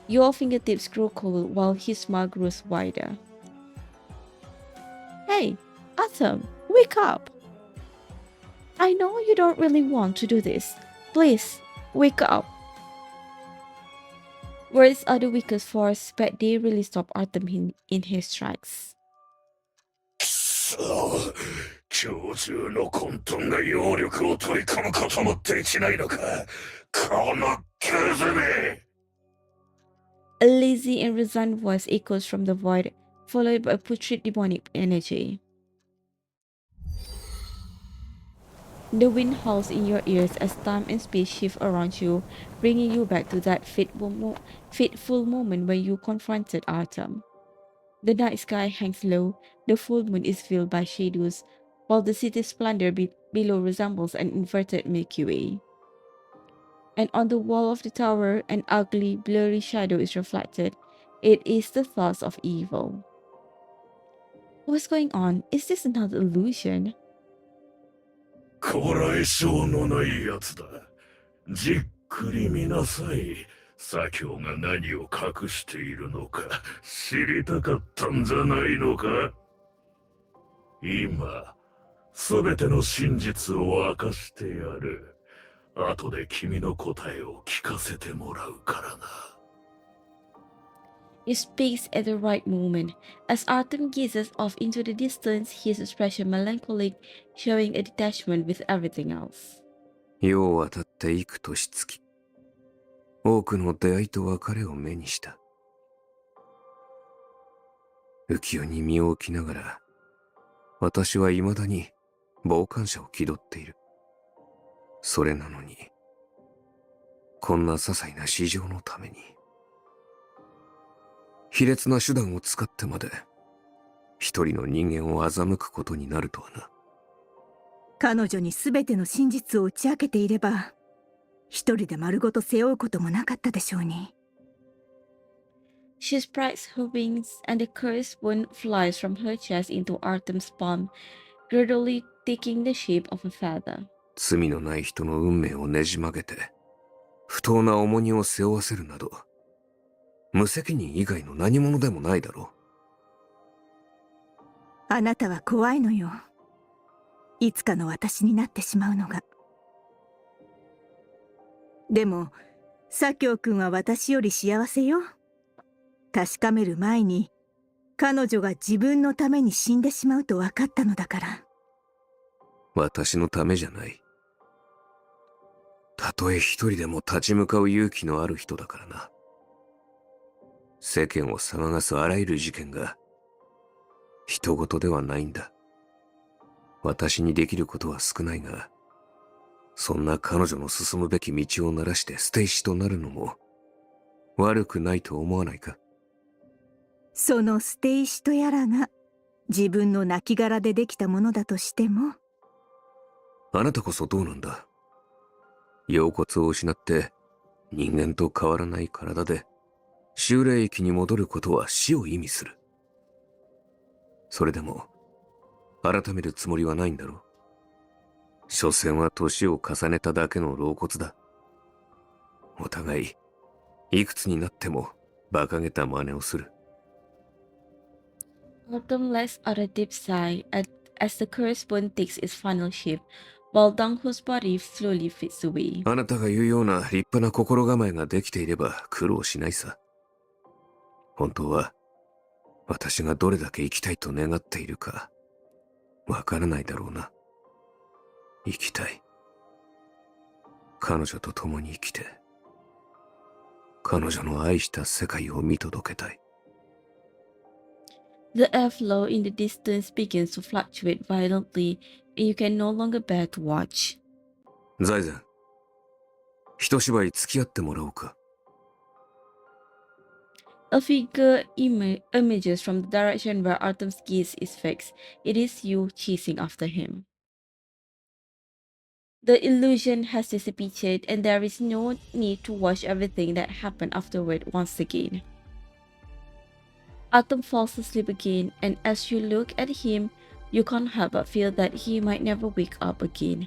S2: Your fingertips grow cold while his smile grows wider. Hey, Artem, wake up! I know you don't really want to do this. Please, wake up. Words are the weakest force, but they really stop Artem in his tracks.
S6: くそ、今日中の混沌が揚力を取り込むこともできないのか、このクズめ。
S2: A lazy and resigned voice echoes from the void, followed by a putrid demonic energy. The wind howls in your ears as time and space shift around you, bringing you back to that fateful moment when you confronted Artem. The night sky hangs low, the full moon is filled by shadows, while the city's splendor below resembles an inverted Milky Way. And on the wall of the tower, an ugly, blurry shadow is reflected. It is the thoughts of evil. What's going on? Is this another illusion?
S6: こらえ性のないやつだ。じっくり見なさい。左京が何を隠しているのか知りたかったんじゃないのか。今、すべての真実を明かしてやる。後で君の答えを聞かせてもらうからな。
S2: He speaks at the right moment. As Artem gazes off into the distance, his expression melancholic, showing a detachment with everything else.
S1: 世を渡って幾年月。多くの出会いと別れを目にした。浮世に身を置きながら、私は未だに傍観者を気取っている。それなのに、こんな些細な市場のために。卑劣な手段を使ってまで、一人の人間を欺くことになるとはな。
S4: 彼女に全ての真実を打ち明けていれば、一人で丸ごと背負うこともなかったでしょうに。
S2: She spreads her wings, and the cursed wound flies from her chest into Artem's palm, gradually taking the shape of a feather.
S1: 罪のない人の運命をねじ曲げて、不当な重荷を背負わせるなど、無責任以外の何者でもないだろ
S4: あなたは怖いのよ。いつかの私になってしまうのが。でも、左京くんは私より幸せよ。確かめる前に、彼女が自分のために死んでしまうと分かったのだから。
S1: う。私のためじゃない。たとえ一人でも立ち向かう勇気のある人だからな。世間を騒がすあらゆる事件が、人事ではないんだ。私にできることは少ないが、そんな彼女の進むべき道を鳴らして捨て石となるのも、悪くないと思わないか？
S4: その捨て石とやらが、自分の亡骸でできたものだとしても。
S1: あなたこそどうなんだ？腰骨を失って、人間と変わらない体で、修霊域に戻ることは死を意味する。それでも、改めるつもりはないんだろう。所詮は年を重ねただけの老骨だ。お互い、いくつになっても馬鹿げた真似をする。
S2: Autumn lets out a deep sigh as the cursed bone takes its final shape, while Dangho's body slowly fades away.
S1: あなたが言うような立派な心構えができていれば苦労しないさ。本当は、私がどれだけ生きたいと願っているか、わからないだろうな。生きたい。彼女と共に生きて、彼女の愛した世界を見届けたい。
S2: The airflow in the distance begins to fluctuate violently, and you can no longer bear to watch.
S1: 財前、一芝居付き合ってもらおうか。
S2: A figure emerges from the direction where Artem's gaze is fixed. It is you chasing after him. The illusion has dissipated, and there is no need to watch everything that happened afterward once again. Artem falls asleep again, and as you look at him, you can't help but feel that he might never wake up again.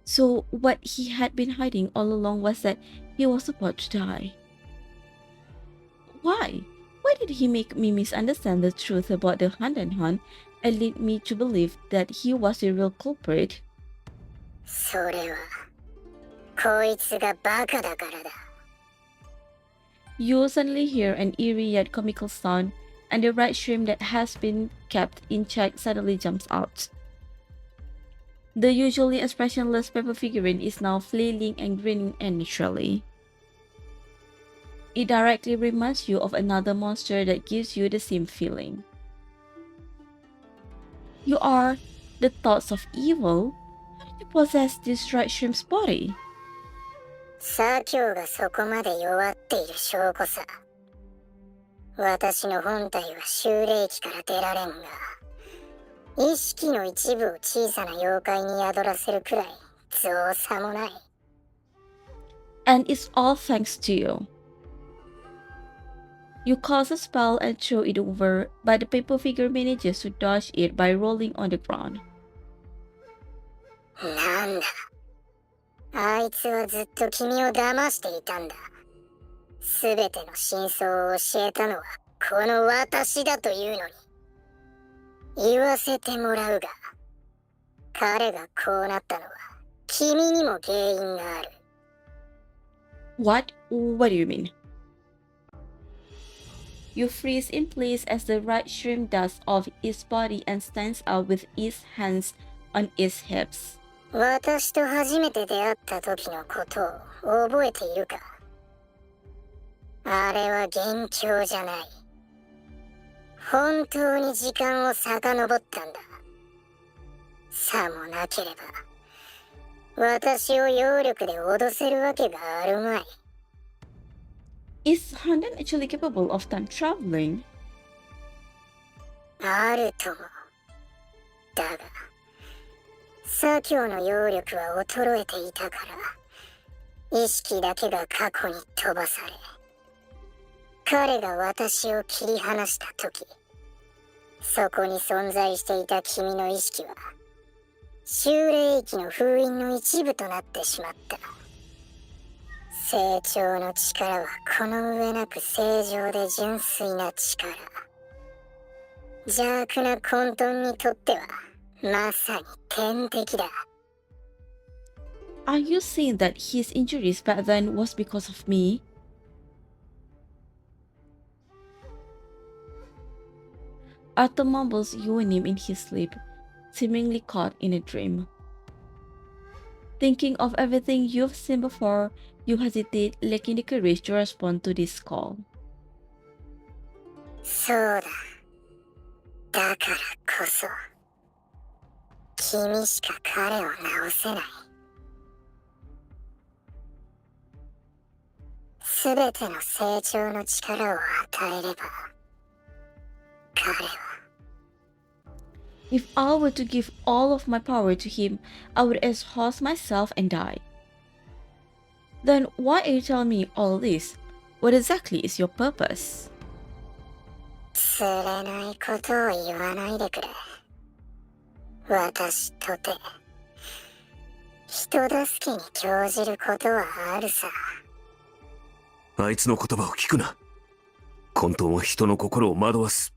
S2: So, what he had been hiding all along was that he was about to die. Why? Why did he make me misunderstand the truth about the hand and hand and lead me to believe that he was the real culprit?
S5: それはこいつがバカだからだ。
S2: You suddenly hear an eerie yet comical sound, and the red shrimp that has been kept in check suddenly jumps out. The usually expressionless paper figurine is now flailing and grinning unnaturally. It directly reminds you of another monster that gives you the same feeling. You are the thoughts of evil? How did you possess this red shrimp's body?
S5: 左京がそこまで弱っている証拠さ。私の本体は修霊期から出られんが、意識の一部を小さな妖怪に宿らせるくらい造作もない。
S2: And it's all thanks to you. You cast a spell and throw it over, but the paper figure manages to dodge it by rolling on the ground.
S5: なんだ。あいつはずっと君を騙していたんだ。すべての真相を教えたのはこの私だというのに。言わせてもらうが、彼がこうなったのは君にも原因がある。
S2: What? What do you mean? You freeze in place as the red shrimp dusts off its body and stands up with its hands on its hips.
S5: 私と初めて出会った時のことを覚えているか？あれは元凶じゃない。本当に時間を遡ったんだ。さもなければ、私を揚力で脅せるわけがあるまい。
S2: Is Handan actually capable of time traveling?
S5: あるとも。だが、左京の揚力は衰えていたから、意識だけが過去に飛ばされ、彼が私を切り離した時、そこに存在していた君の意識は、修霊域の封印の一部となってしまった。成長の力はこの上なく正常で純粋な力。邪悪な混沌にとっては、まさに天敵だ。
S2: Are you saying that his injuries back then was because of me? Artem mumbles your name in his sleep, seemingly caught in a dream. Thinking of everything you've seen before, you hesitate, lacking the courage to respond to this call.
S5: そうだ。だからこそ、君しか彼を治せない。すべての成長の力を与えれば、彼は
S2: If I were to give all of my power to him, I would exhaust myself and die. Then why are you telling me all this? What exactly is your purpose?
S5: 釣れないことを言わないでくれ。私とて、人助けに興じることはあるさ。
S1: あいつの言葉を聞くな。混沌は人の心を惑わす。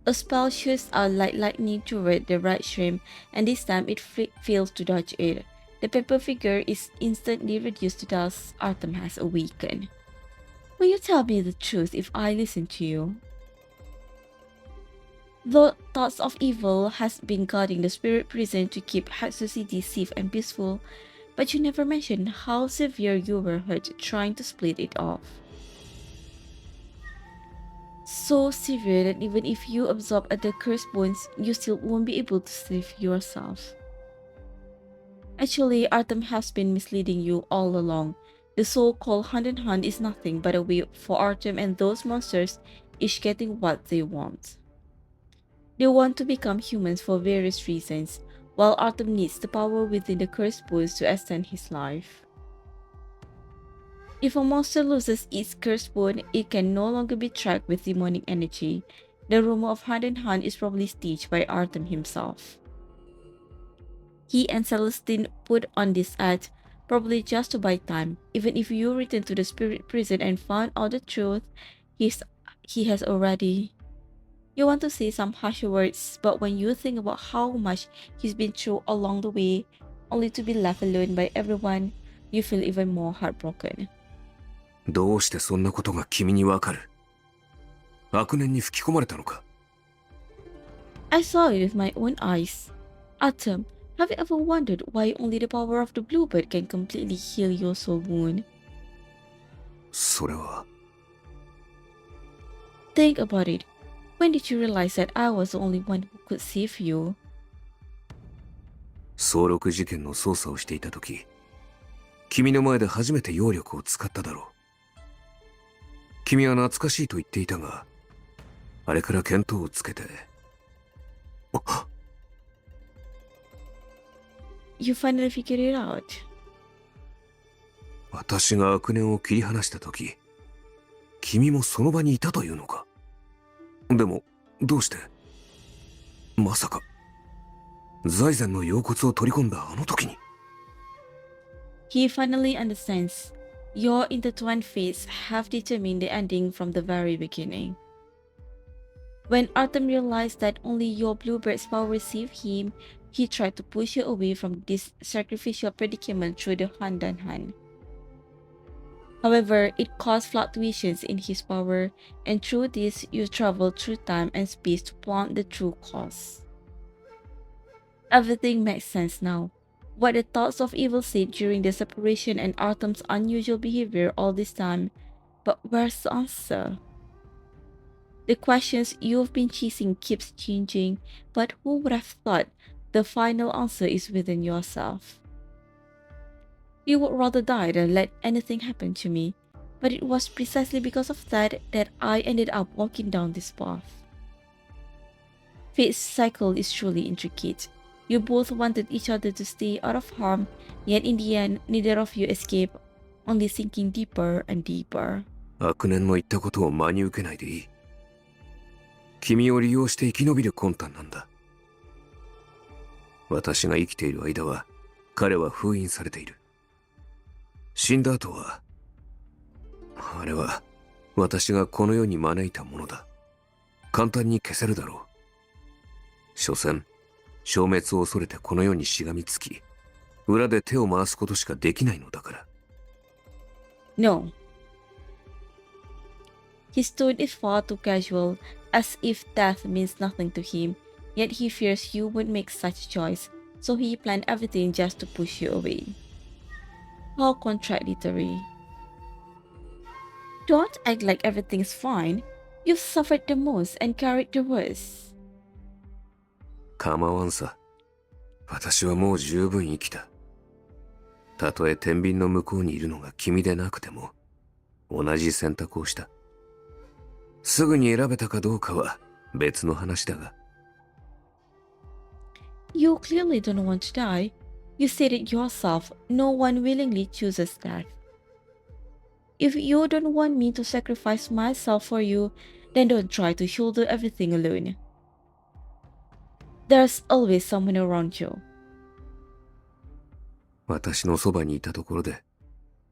S2: A spell shoots out like lightning toward the right shrimp, and this time it fails to dodge it. The paper figure is instantly reduced to dust. Artem has awakened. Will you tell me the truth if I listen to you? The thoughts of evil has been guarding the spirit prison to keep Hatsu City safe and peaceful, but you never mentioned how severe you were hurt trying to split it off. So severe that even if you absorb the cursed bones, you still won't be able to save yourself. Actually, Artem has been misleading you all along. The so-called hand in hand is nothing but a way for Artem and those monsters each getting what they want. They want to become humans for various reasons, while Artem needs the power within the cursed bones to extend his life. If a monster loses its cursed bone, it can no longer be tracked with demonic energy. The rumor of hand in hand is probably staged by Artem himself. He and Celestine put on this act probably just to buy time. Even if you return to the spirit prison and find out the truth, he has already... You want to say some harsh words, but when you think about how much he's been through along the way, only to be left alone by everyone, you feel even more heartbroken.
S1: どうしてそんなことが君にわかる？悪念に吹き込まれたのか？
S2: I saw it with my own eyes. Artem, have you ever wondered why only the power of the bluebird can completely heal your soul wound?
S1: それは。
S2: Think about it. When did you realize that I was the only one who could save you?
S1: 総録事件の捜査をしていた時、君の前で初めて揚力を使っただろう。君は懐かしいと言っていたが、あれから見当をつけて。
S2: You finally figured it out.
S1: 私が悪念を切り離した時、君もその場にいたというのか。でも、どうして？まさか、財前の葉骨を取り込んだあの時に。
S2: He finally understands. Your intertwined fates have determined the ending from the very beginning. When Artem realized that only your bluebird's power saved him, he tried to push you away from this sacrificial predicament through the hand in hand. However, it caused fluctuations in his power, and through this, you traveled through time and space to plant the true cause. Everything makes sense now. What the thoughts of evil said during the separation and Artem's unusual behavior all this time, but where's the answer? The questions you've been chasing keeps changing, but who would have thought The final answer is within yourself. You would rather die than let anything happen to me, but it was precisely because of that that I ended up walking down this path. Fate's cycle is truly intricate. You both wanted each other to stay out of harm, yet in the end, neither of you escaped, only sinking deeper and deeper.
S1: 悪念の言ったことを真に受けないでいい。君を利用して生き延びる魂胆なんだ。私が生きている間は、彼は封印されている。死んだ後は、あれは私がこの世に招いたものだ。簡単に消せるだろう。所詮、消滅を恐れてこの世にしがみつき、裏で手を回すことしかできないのだから。
S2: No. His tone is far too casual, as if death means nothing to him, yet he fears you would make such a choice, so he planned everything just to push you away. How contradictory. Don't act like everything's fine. You've suffered the most and carried the worst.
S1: 構わんさ。私はもう十分生きた。たとえ天秤の向こうにいるのが君でなくても、同じ選択をした。すぐに選べたかどうかは別の話だが。
S2: You clearly don't want to die. You said it yourself. No one willingly chooses death. If you don't want me to sacrifice myself for you, then don't try to shoulder everything alone. There's always someone around you.
S1: 私のそばにいたところで、悲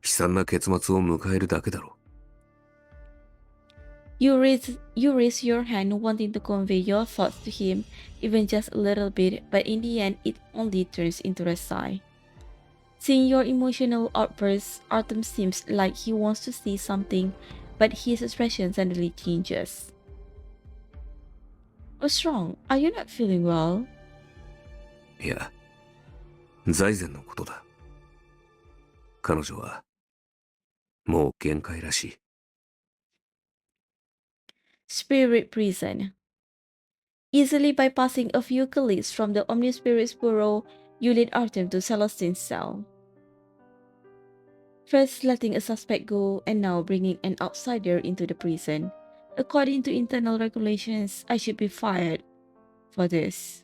S1: 惨な結末を迎えるだけだろう。
S2: You raise your hand wanting to convey your thoughts to him, even just a little bit, but in the end it only turns into a sigh. Seeing your emotional outbursts, Artem seems like he wants to say something, but his expression suddenly changes. What's wrong? Are you not feeling well?
S1: いや、財前のことだ。彼女は、もう限界らしい。
S2: Spirit Prison. Easily bypassing a few colleagues from the Omnispirit's bureau, you lead Artem to Celestine's cell. First letting a suspect go and now bringing an outsider into the prison. According to internal regulations, I should be fired for this.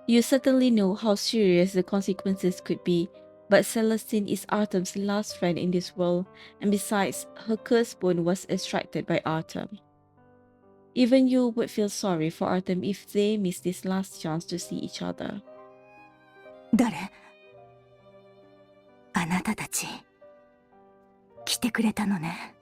S2: You certainly know how serious the consequences could be, but Celestine is Artem's last friend in this world, and besides, her cursed bone was extracted by Artem. Even you would feel sorry for Artem if they miss this last chance to see each other.
S4: 誰？あなたたち来てくれたのね。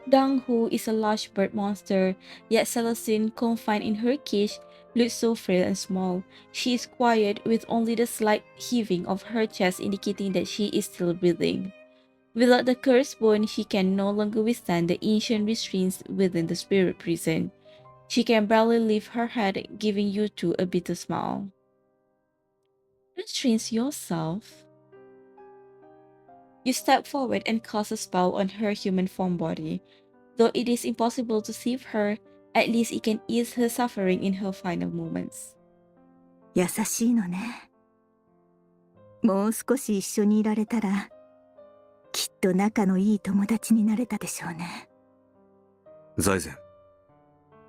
S2: Dang Hu is a large bird monster, yet Celestine, confined in her cage, looks so frail and small. She is quiet, with only the slight heaving of her chest indicating that she is still breathing. Without the cursed bone, she can no longer withstand the ancient restraints within the spirit prison. She can barely lift her head, giving you two a bitter smile. Restrain yourself. You step forward and cast a spell on her human form body. Though it is impossible to save her, at least it can ease her suffering in her final moments.
S4: 優しいのね。もう少し一緒にいられたら、きっと仲のいい友達になれたでしょうね。
S1: 財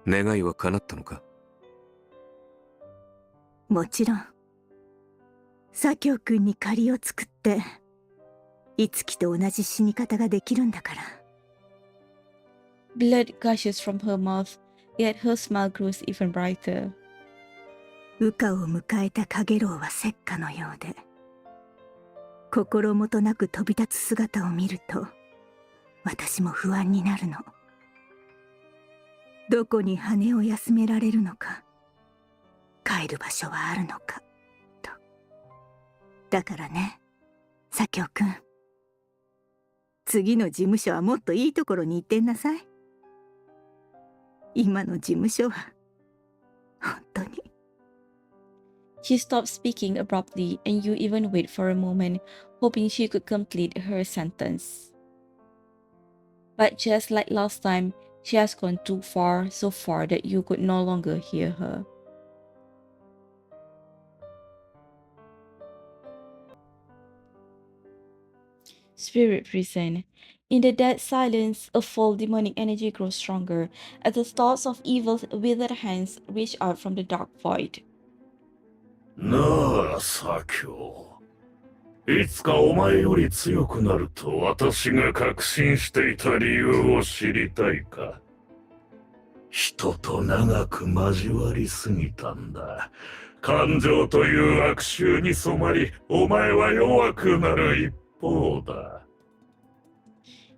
S1: 前、願いは叶ったのか？
S4: もちろん。左京くんに借りを作って、いつきと同じ死に方ができるんだから。
S2: Blood gushes from her mouth, yet her smile grows even brighter.
S4: 羽化を迎えたカゲロウは石化のようで、心もとなく飛び立つ姿を見ると、私も不安になるの。どこに羽を休められるのか、帰る場所はあるのか、と。だからね、左京くん。次の事務所はもっといいところに行ってんなさい。今の事務所は、本当に。
S2: She stopped speaking abruptly, and you even wait for a moment, hoping she could complete her sentence. But just like last time, she has gone too far, so far that you could no longer hear her. Spirit prison. In the dead silence, a full demonic energy grows stronger as the thoughts of evil's withered hands reach out from the dark void.
S6: なあ、左京。いつかお前より強くなると私が確信していた理由を知りたいか。人と長く交わりすぎたんだ。感情という悪臭に染まり、お前は弱くなる一方だ。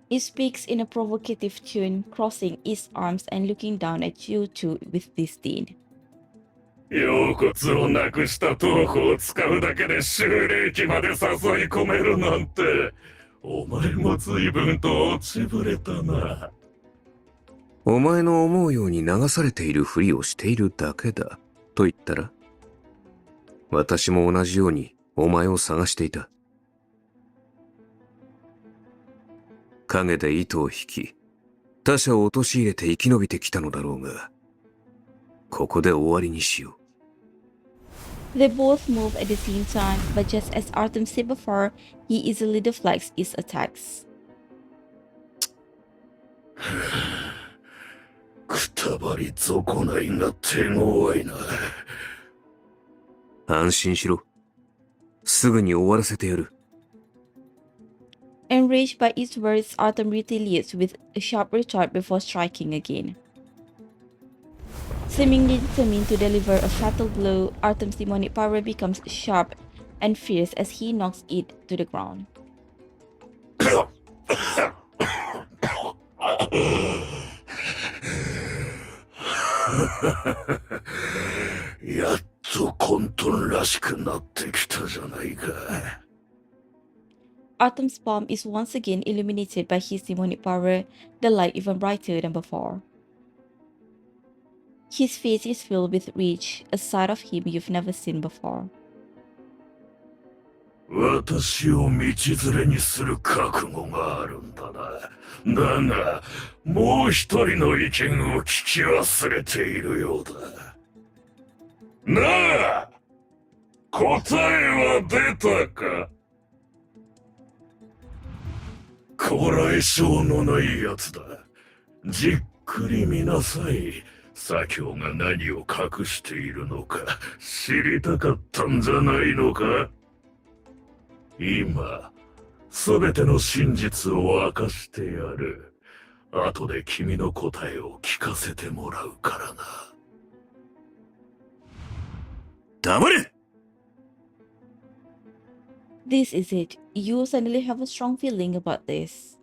S2: It speaks in a provocative tune, crossing its arms and looking down at you two with disdain.
S6: 腰骨をなくした頭部を使うだけで修霊気まで誘い込めるなんて、お前も随分と落ちぶれたな。
S1: お前の思うように流されているふりをしているだけだ、と言ったら、私も同じようにお前を探していた。影で糸を引き、他者を陥れて生き延びてきたのだろうが、ここで終わりにしよう。
S2: They both move at the same time, but just as Artem said before, he easily deflects its attacks.
S6: くたばり損ないが手強いな。
S1: 安心しろ。すぐに終わらせてやる。
S2: Enraged by its words, Artem retaliates with a sharp retort before striking again. Seemingly determined to deliver a fatal blow, Artem's demonic power becomes sharp and fierce as he knocks it to the ground.
S6: やっと混沌らしくなってきたじゃないか。
S2: Artem's palm is once again illuminated by his demonic power, the light even brighter than before. His face is filled with rage, a side of him you've never seen before.
S6: 私を道連れにする覚悟があるんだな。だが、もう一人の意見を聞き忘れているようだ。なあ、答えは出たか。こらえ性のないやつだ。じっくり見なさい。左京が何を隠しているのか知りたかったんじゃないのか。今、すべての真実を明かしてやる。後で君の答えを聞かせてもらうからな。
S1: 黙れ！
S2: This is it. You suddenly have a strong feeling about this.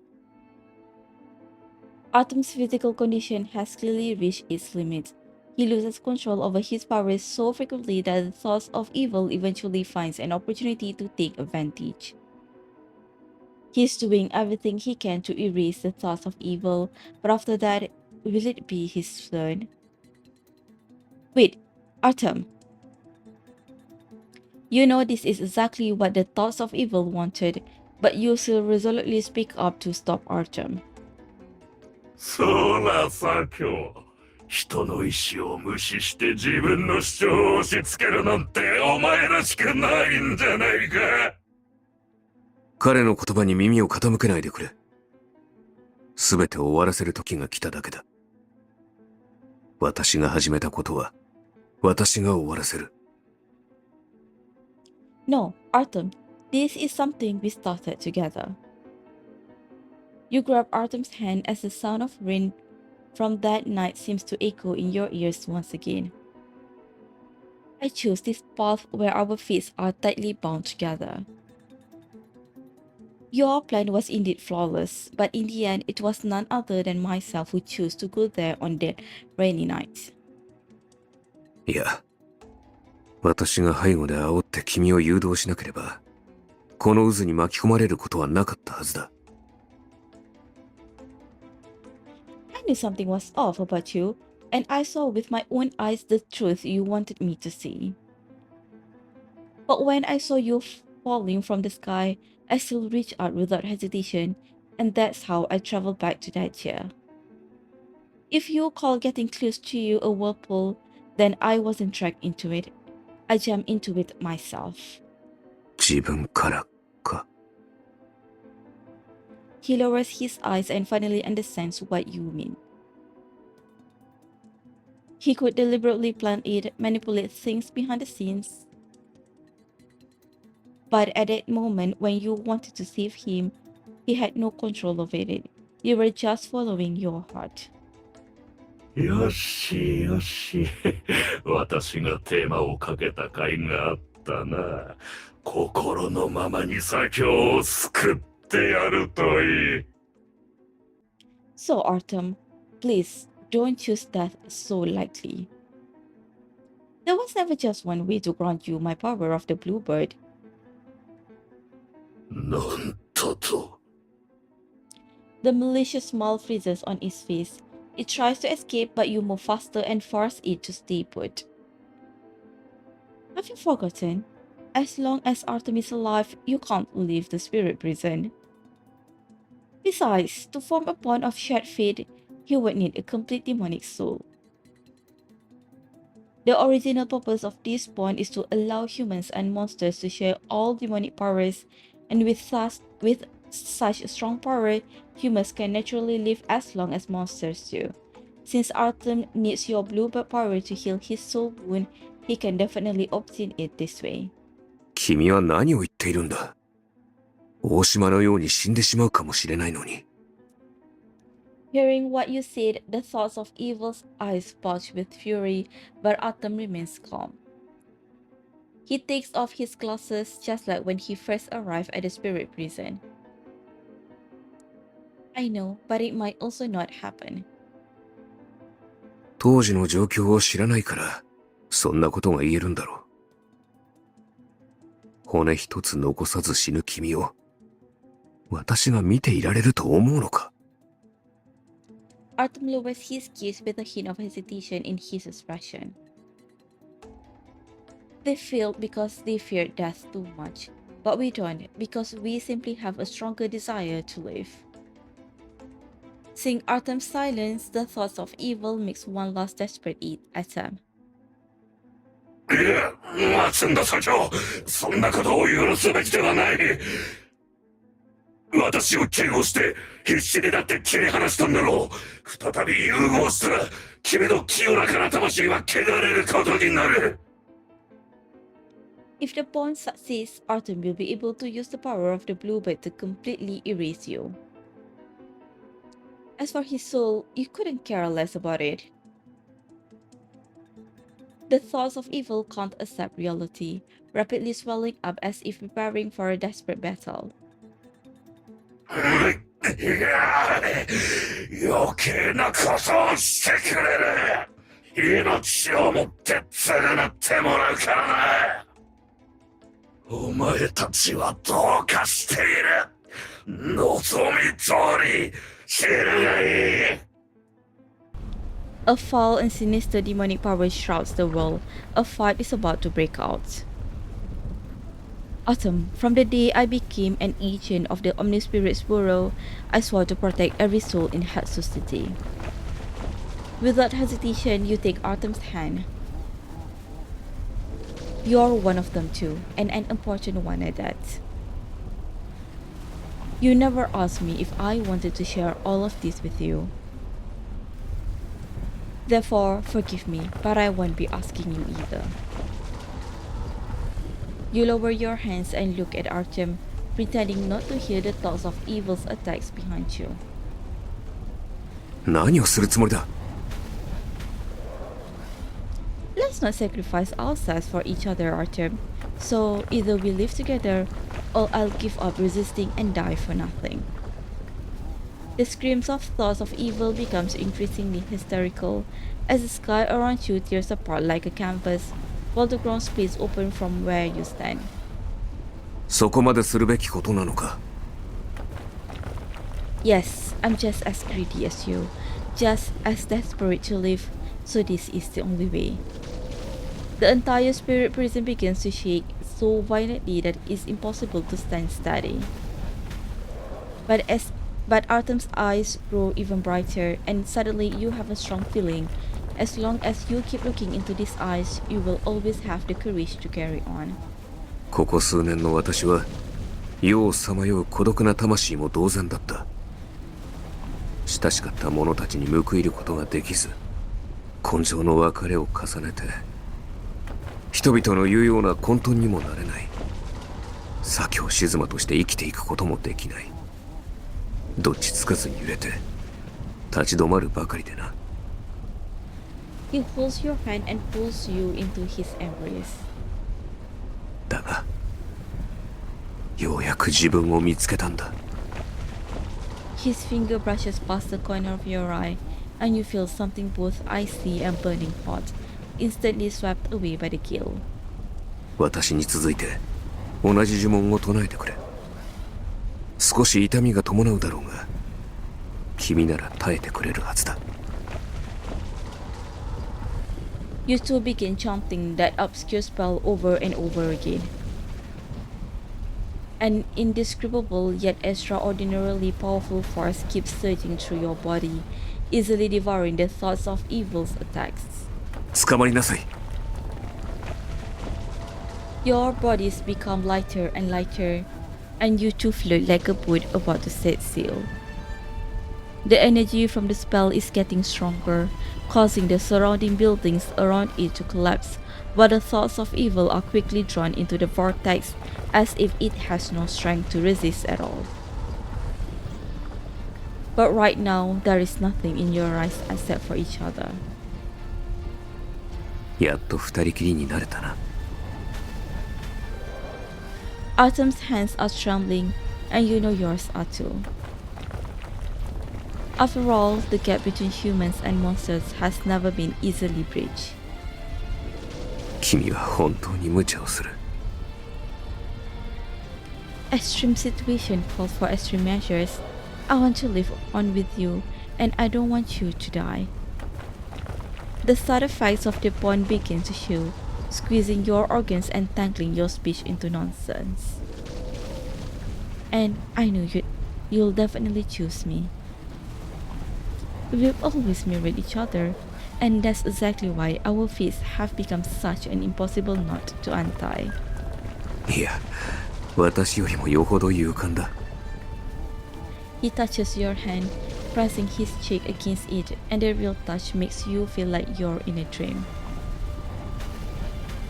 S2: Artem's physical condition has clearly reached its limit. He loses control over his powers so frequently that the thoughts of evil eventually finds an opportunity to take advantage. He's doing everything he can to erase the thoughts of evil, but after that, will it be his turn? Wait, Artem. You know this is exactly what the thoughts of evil wanted, but you still resolutely speak up to stop Artem.
S6: そうだ、左京。人の意志を無視して自分の主張を押し付けるなんてお前らしくないんじゃないか。
S1: 彼の言葉に耳を傾けないでくれ。すべてを終わらせる時が来ただけだ。私が始めたことは、私が終わらせる。
S2: No, Artem, this is something we started together. You grab Artem's hand as the sound of rain from that night seems to echo in your ears once again. I chose this path where our feet are tightly bound together. Your plan was indeed flawless, but in the end it was none other than myself who chose to go there on that rainy night.
S1: いや、私が背後で煽って君を誘導しなければ、この渦に巻き込まれることはなかったはずだ。
S2: I knew something was off about you, and I saw with my own eyes the truth you wanted me to see. But when I saw you falling from the sky, I still reached out without hesitation, and that's how I traveled back to that chair. If you call getting close to you a whirlpool, then I wasn't dragged into it. I jumped into it myself.
S1: 自分からか。
S2: He lowers his eyes and finally understands what you mean. He could deliberately plan it, manipulate things behind the scenes. But at that moment when you wanted to save him, he had no control over it. You were just following your heart.
S6: よしよし。私がテーマをかけた甲斐があったな。心のままに左京を救ってやるといい。
S2: So, Artem, please don't choose death so lightly. There was never just one way to grant you my power of the bluebird.
S6: なんとと。
S2: The malicious smile freezes on its face. It tries to escape, but you move faster and force it to stay put. Have you forgotten? As long as Artem is alive, you can't leave the spirit prison. Besides, to form a bond of shared fate, he would need a complete demonic soul. The original purpose of this bond is to allow humans and monsters to share all demonic powers, and with such strong power, humans can naturally live as long as monsters do. Since Artem needs your bluebird power to heal his soul wound, he can definitely obtain it this way.
S1: 君は何を言っているんだ。大島のように死んでしまうかもしれないのに。
S2: Hearing what you said, the thoughts of evil's eyes bulge with fury, but Artem remains calm. He takes off his glasses just like when he first arrived at the spirit prison. I know, but it might also not happen.
S1: 当時の状況を知らないから、そんなことが言えるんだろう。骨一つ残さず死ぬ君を、私が見ていられると思うのか。
S2: Artem lowers his gaze with a hint of hesitation in his expression. They failed because they feared death too much, but we don't because we simply have a stronger desire to live. Seeing Artem's silence, the thoughts of evil makes one last desperate attempt.
S6: いや、待つんだ左京。そんなことを許すべきではない。私を嫌悪して必死になって切り離したんだろう。再び融合したら君の清らかな魂は汚れることになる。
S2: If the bond succeeds, Artem will be able to use the power of the bluebird to completely erase you. As for his soul, you couldn't care less about it. The thoughts of evil can't accept reality, rapidly swelling up as if preparing for a desperate battle.
S6: いや、余計なことをしてくれる。命をもって償ってもらうからな。お前たちはどうかしている。望み通り死ぬがいい。
S2: A foul and sinister demonic power shrouds the world. A fight is about to break out. Artem, from the day I became an agent of the Omnispirit's Bureau, I swore to protect every soul in Hatsu City. Without hesitation, you take Artem's hand. You're one of them too, and an important one at that. You never asked me if I wanted to share all of this with you. Therefore, forgive me, but I won't be asking you either. You lower your hands and look at Artem, pretending not to hear the thoughts of evil's attacks behind you.
S1: 何をするつもりだ。
S2: Let's not sacrifice ourselves for each other, Artem. So either we live together, or I'll give up resisting and die for nothing. The screams of thoughts of evil becomes increasingly hysterical as the sky around you tears apart like a canvas, while the ground splits open from where you stand.
S1: そこまでするべきことなのか。
S2: Yes, I'm just as greedy as you, just as desperate to live, so this is the only way. The entire spirit prison begins to shake so violently that it's impossible to stand steady. But Artem's eyes grow even brighter, and suddenly you have a strong feeling. As long as you keep looking into these eyes, you will always have the courage to carry on.
S1: ここ数年の私は世をさまよう孤独な魂も同然だった。親しかった者たちに報いることができず、根性の別れを重ねて、人々の言うような混沌にもなれない。左京静馬として生きていくこともできない。どっちつかずに揺れて、立ち止まるばかりでな。
S2: He holds your hand and pulls you into his embrace.
S1: だが、ようやく自分を見つけたんだ。
S2: His finger brushes past the corner of your eye, and you feel something both icy and burning hot, instantly swept away by the chill.
S1: 私に続いて、同じ呪文を唱えてくれ。少し痛みが伴うだろうが、君なら耐えてくれるはずだ。
S2: You two begin chanting that obscure spell over and over again. An indescribable yet extraordinarily powerful force keeps surging through your body, easily devouring the thoughts of evil's attacks.
S1: 捕まりなさい。
S2: Your bodies become lighter and lighter, and you two float like a boat about to set sail. The energy from the spell is getting stronger, causing the surrounding buildings around it to collapse, while the thoughts of evil are quickly drawn into the vortex as if it has no strength to resist at all. But right now, there is nothing in your eyes except for each other.
S1: やっと二人きりになれたな。
S2: Artem's hands are trembling, and you know yours are too. After all, the gap between humans and monsters has never been easily bridged.
S1: 君は本当に無茶をする。
S2: Extreme situation calls for extreme measures. I want to live on with you, and I don't want you to die. The side effects of the bond begin to show, squeezing your organs and tangling your speech into nonsense. And I know you'll definitely choose me. We've always mirrored each other, and that's exactly why our fates have become such an impossible knot to untie.
S1: いや、私よりもよほど勇敢だ。
S2: He touches your hand, pressing his cheek against it, and the real touch makes you feel like you're in a dream.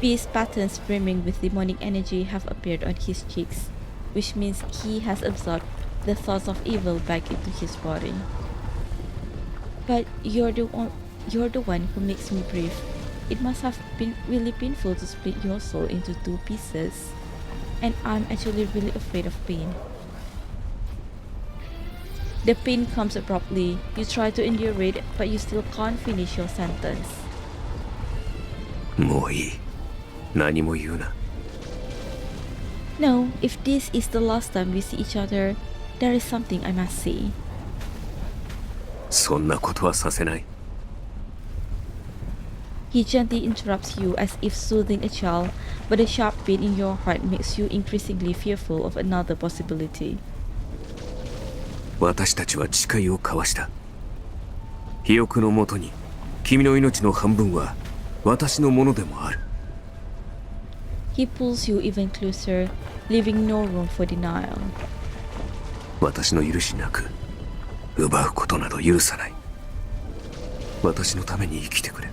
S2: These patterns brimming with demonic energy have appeared on his cheeks, which means he has absorbed the thoughts of evil back into his body. But you're the one who makes me breathe. It must have been really painful to split your soul into two pieces. And I'm actually really afraid of pain. The pain comes abruptly. You try to endure it, but you still can't finish your sentence.
S1: もういい。何も言うな。
S2: No, if this is the last time we see each other, there is something I must say.
S1: そんなことはさせない。
S2: He gently interrupts you as if soothing a child, but the sharp pain in your heart makes you increasingly fearful of another possibility.
S1: 私たちは誓いを交わした。肥沃のもとに、君の命の半分は私のものでもある。
S2: He pulls you even closer, leaving no room for denial.
S1: 私の許しなく、奪うことなど許さない。私のために生きてくれ。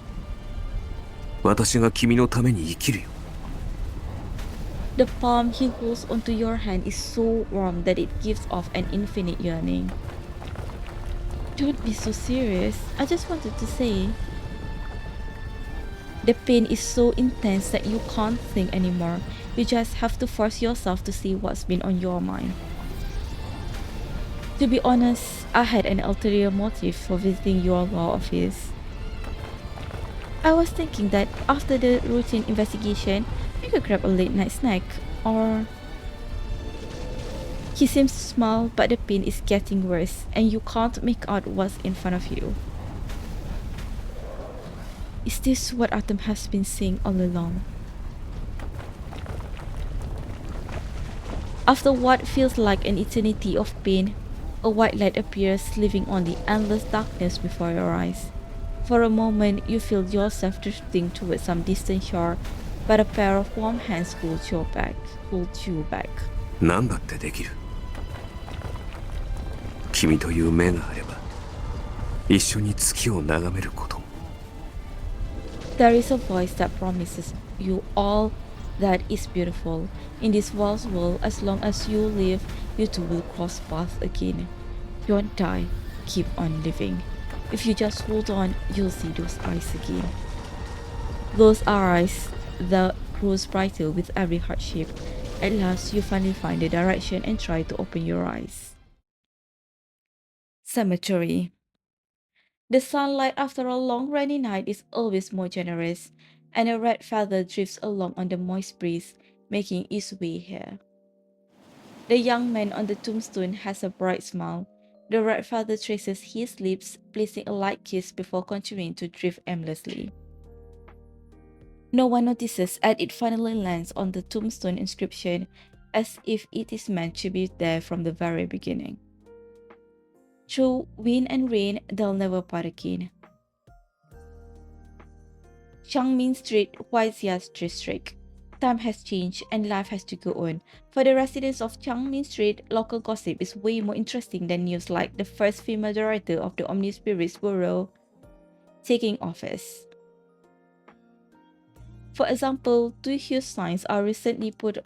S1: 私が君のために生きるよ。
S2: The palm he holds onto your hand is so warm that it gives off an infinite yearning. Don't be so serious. I just wanted to say. The pain is so intense that you can't think anymore. You just have to force yourself to see what's been on your mind. To be honest, I had an ulterior motive for visiting your law office. I was thinking that after the routine investigation, we could grab a late night snack, or... He seems to smile, but the pain is getting worse, and you can't make out what's in front of you. Is this what Artem has been saying all along? After what feels like an eternity of pain, a white light appears, leaving only endless darkness before your eyes. For a moment, you feel yourself drifting towards some distant shore, but a pair of warm hands holds you back.
S1: 何だってできる。君という目があれば一緒に月を眺めること。
S2: There is a voice that promises you all that is beautiful. In this vast world, as long as you live, you two will cross paths again. You won't die. Keep on living. If you just hold on, you'll see those eyes again. Those eyes that grows brighter with every hardship. At last, you finally find the direction and try to open your eyes. Cemetery. The sunlight after a long rainy night is always more generous, and a red feather drifts along on the moist breeze, making its way here. The young man on the tombstone has a bright smile. The red feather traces his lips, placing a light kiss before continuing to drift aimlessly. No one notices as it finally lands on the tombstone inscription, as if it is meant to be there from the very beginning. Through wind and rain, they'll never part again. Changmin Street, Huaixia's district. Time has changed and life has to go on. For the residents of Changmin Street, local gossip is way more interesting than news like the first female director of the Omnispirits Bureau taking office. For example, two huge signs are recently put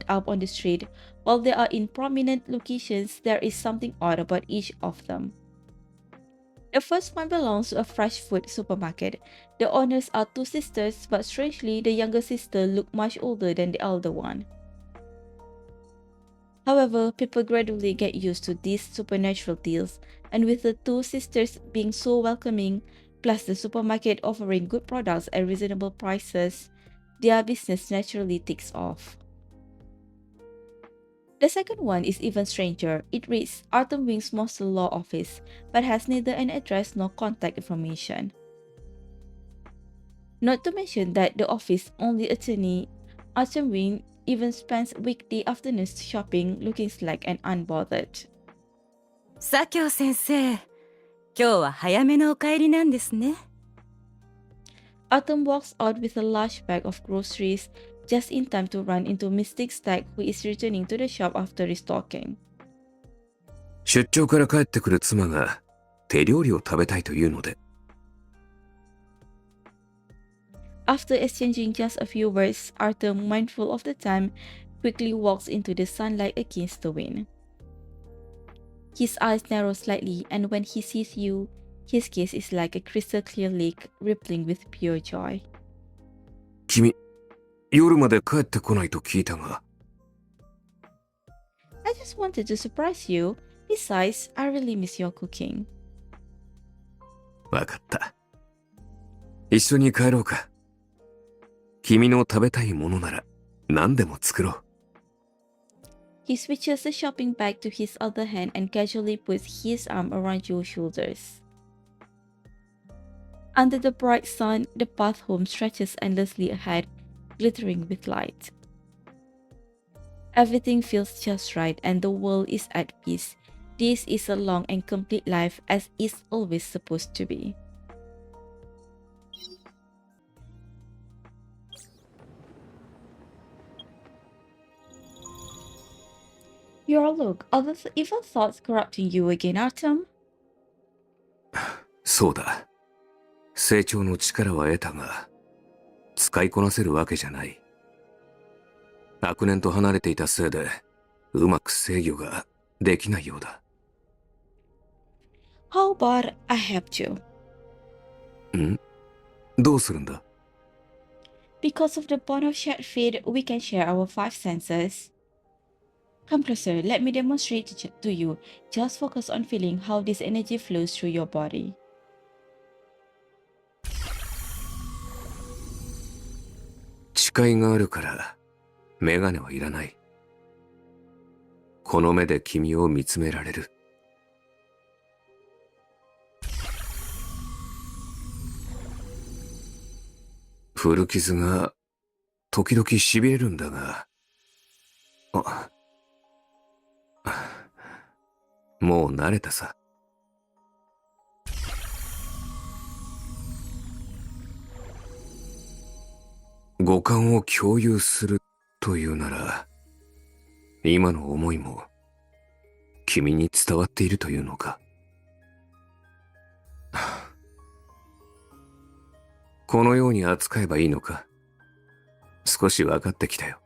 S2: up on the street. While they are in prominent locations, there is something odd about each of them. The first one belongs to a fresh food supermarket. The owners are two sisters, but strangely, the younger sister looks much older than the elder one. However, people gradually get used to these supernatural deals, and with the two sisters being so welcoming, plus the supermarket offering good products at reasonable prices, their business naturally takes off. The second one is even stranger. It reads Artem Wing's Monster Law Office, but has neither an address nor contact information. Not to mention that the office only attorney, Artem Wing, even spends weekday afternoons shopping looking slack and unbothered.
S4: 佐京先生、今日は早めのお帰りなんですね。
S2: Artem walks out with a large bag of groceries, just in time to run into Mystic Stag, who is returning to the shop after restocking.
S1: 出張から帰ってくる妻が手料理を食べたいというので。
S2: After exchanging just a few words, Artem, mindful of the time, quickly walks into the sunlight against the wind. His eyes narrow slightly, and when he sees you, his gaze is like a crystal clear lake rippling with pure joy.
S1: 君、夜まで帰ってこないと聞いたが。
S2: I just wanted to surprise you. Besides, I really miss your cooking.
S1: わかった。一緒に帰ろうか。君の食べたいものなら何でも作ろう。
S2: He switches the shopping bag to his other hand and casually puts his arm around your shoulders. Under the bright sun, the path home stretches endlessly ahead, glittering with light. Everything feels just right and the world is at peace. This is a long and complete life as it's always supposed to be. Your look, are the evil thoughts corrupting you again, Artem?
S1: そうだ。成長の力は得たが、使いこなせるわけじゃない。悪念と離れていたせいで、うまく制御ができないようだ。
S2: How about I helped you?
S1: ん？どうするんだ？
S2: Because of the bond of shared fate, we can share our five senses. Come closer, let me demonstrate to you. Just focus on feeling how this energy flows through your body.
S1: 視界があるから、メガネはいらない。この目で君を見つめられる。古傷が時々痺れるんだが、もう慣れたさ。五感を共有するというなら、今の思いも君に伝わっているというのか。このように扱えばいいのか、少し分かってきたよ。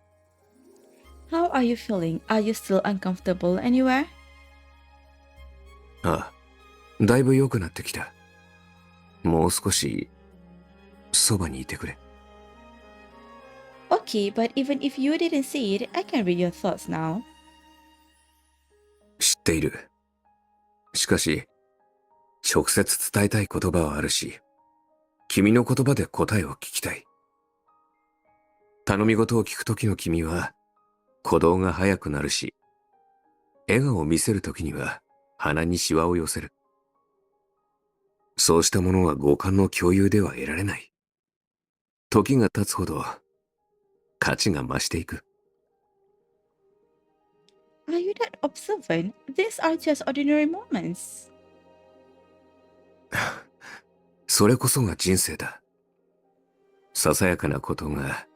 S2: How are you feeling? Are you still uncomfortable anywhere?
S1: ああ、だいぶ良くなってきた。もう少し、そばにいてくれ。
S2: Okay, but even if you didn't see it, I can read your thoughts now.
S1: 知っている。しかし、直接伝えたい言葉はあるし、君の言葉で答えを聞きたい。頼み事を聞くときの君は、鼓動が速くなるし、笑顔を見せるときには鼻にシワを寄せる。そうしたものは五感の共有では得られない。時が経つほど価値が増していく。
S2: Are you that observant? These are just ordinary moments.
S1: それこそが人生だ。ささやかなことが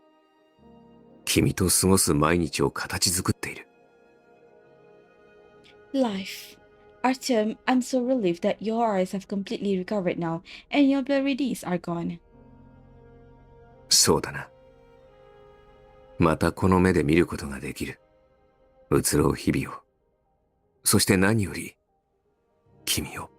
S1: 君と過ごす毎日を形作っている。
S2: Life. Artem, I'm so relieved that your eyes have completely recovered now and your blurry days are gone.
S1: そうだな。またこの目で見ることができる。移ろう日々を。そして何より、君を。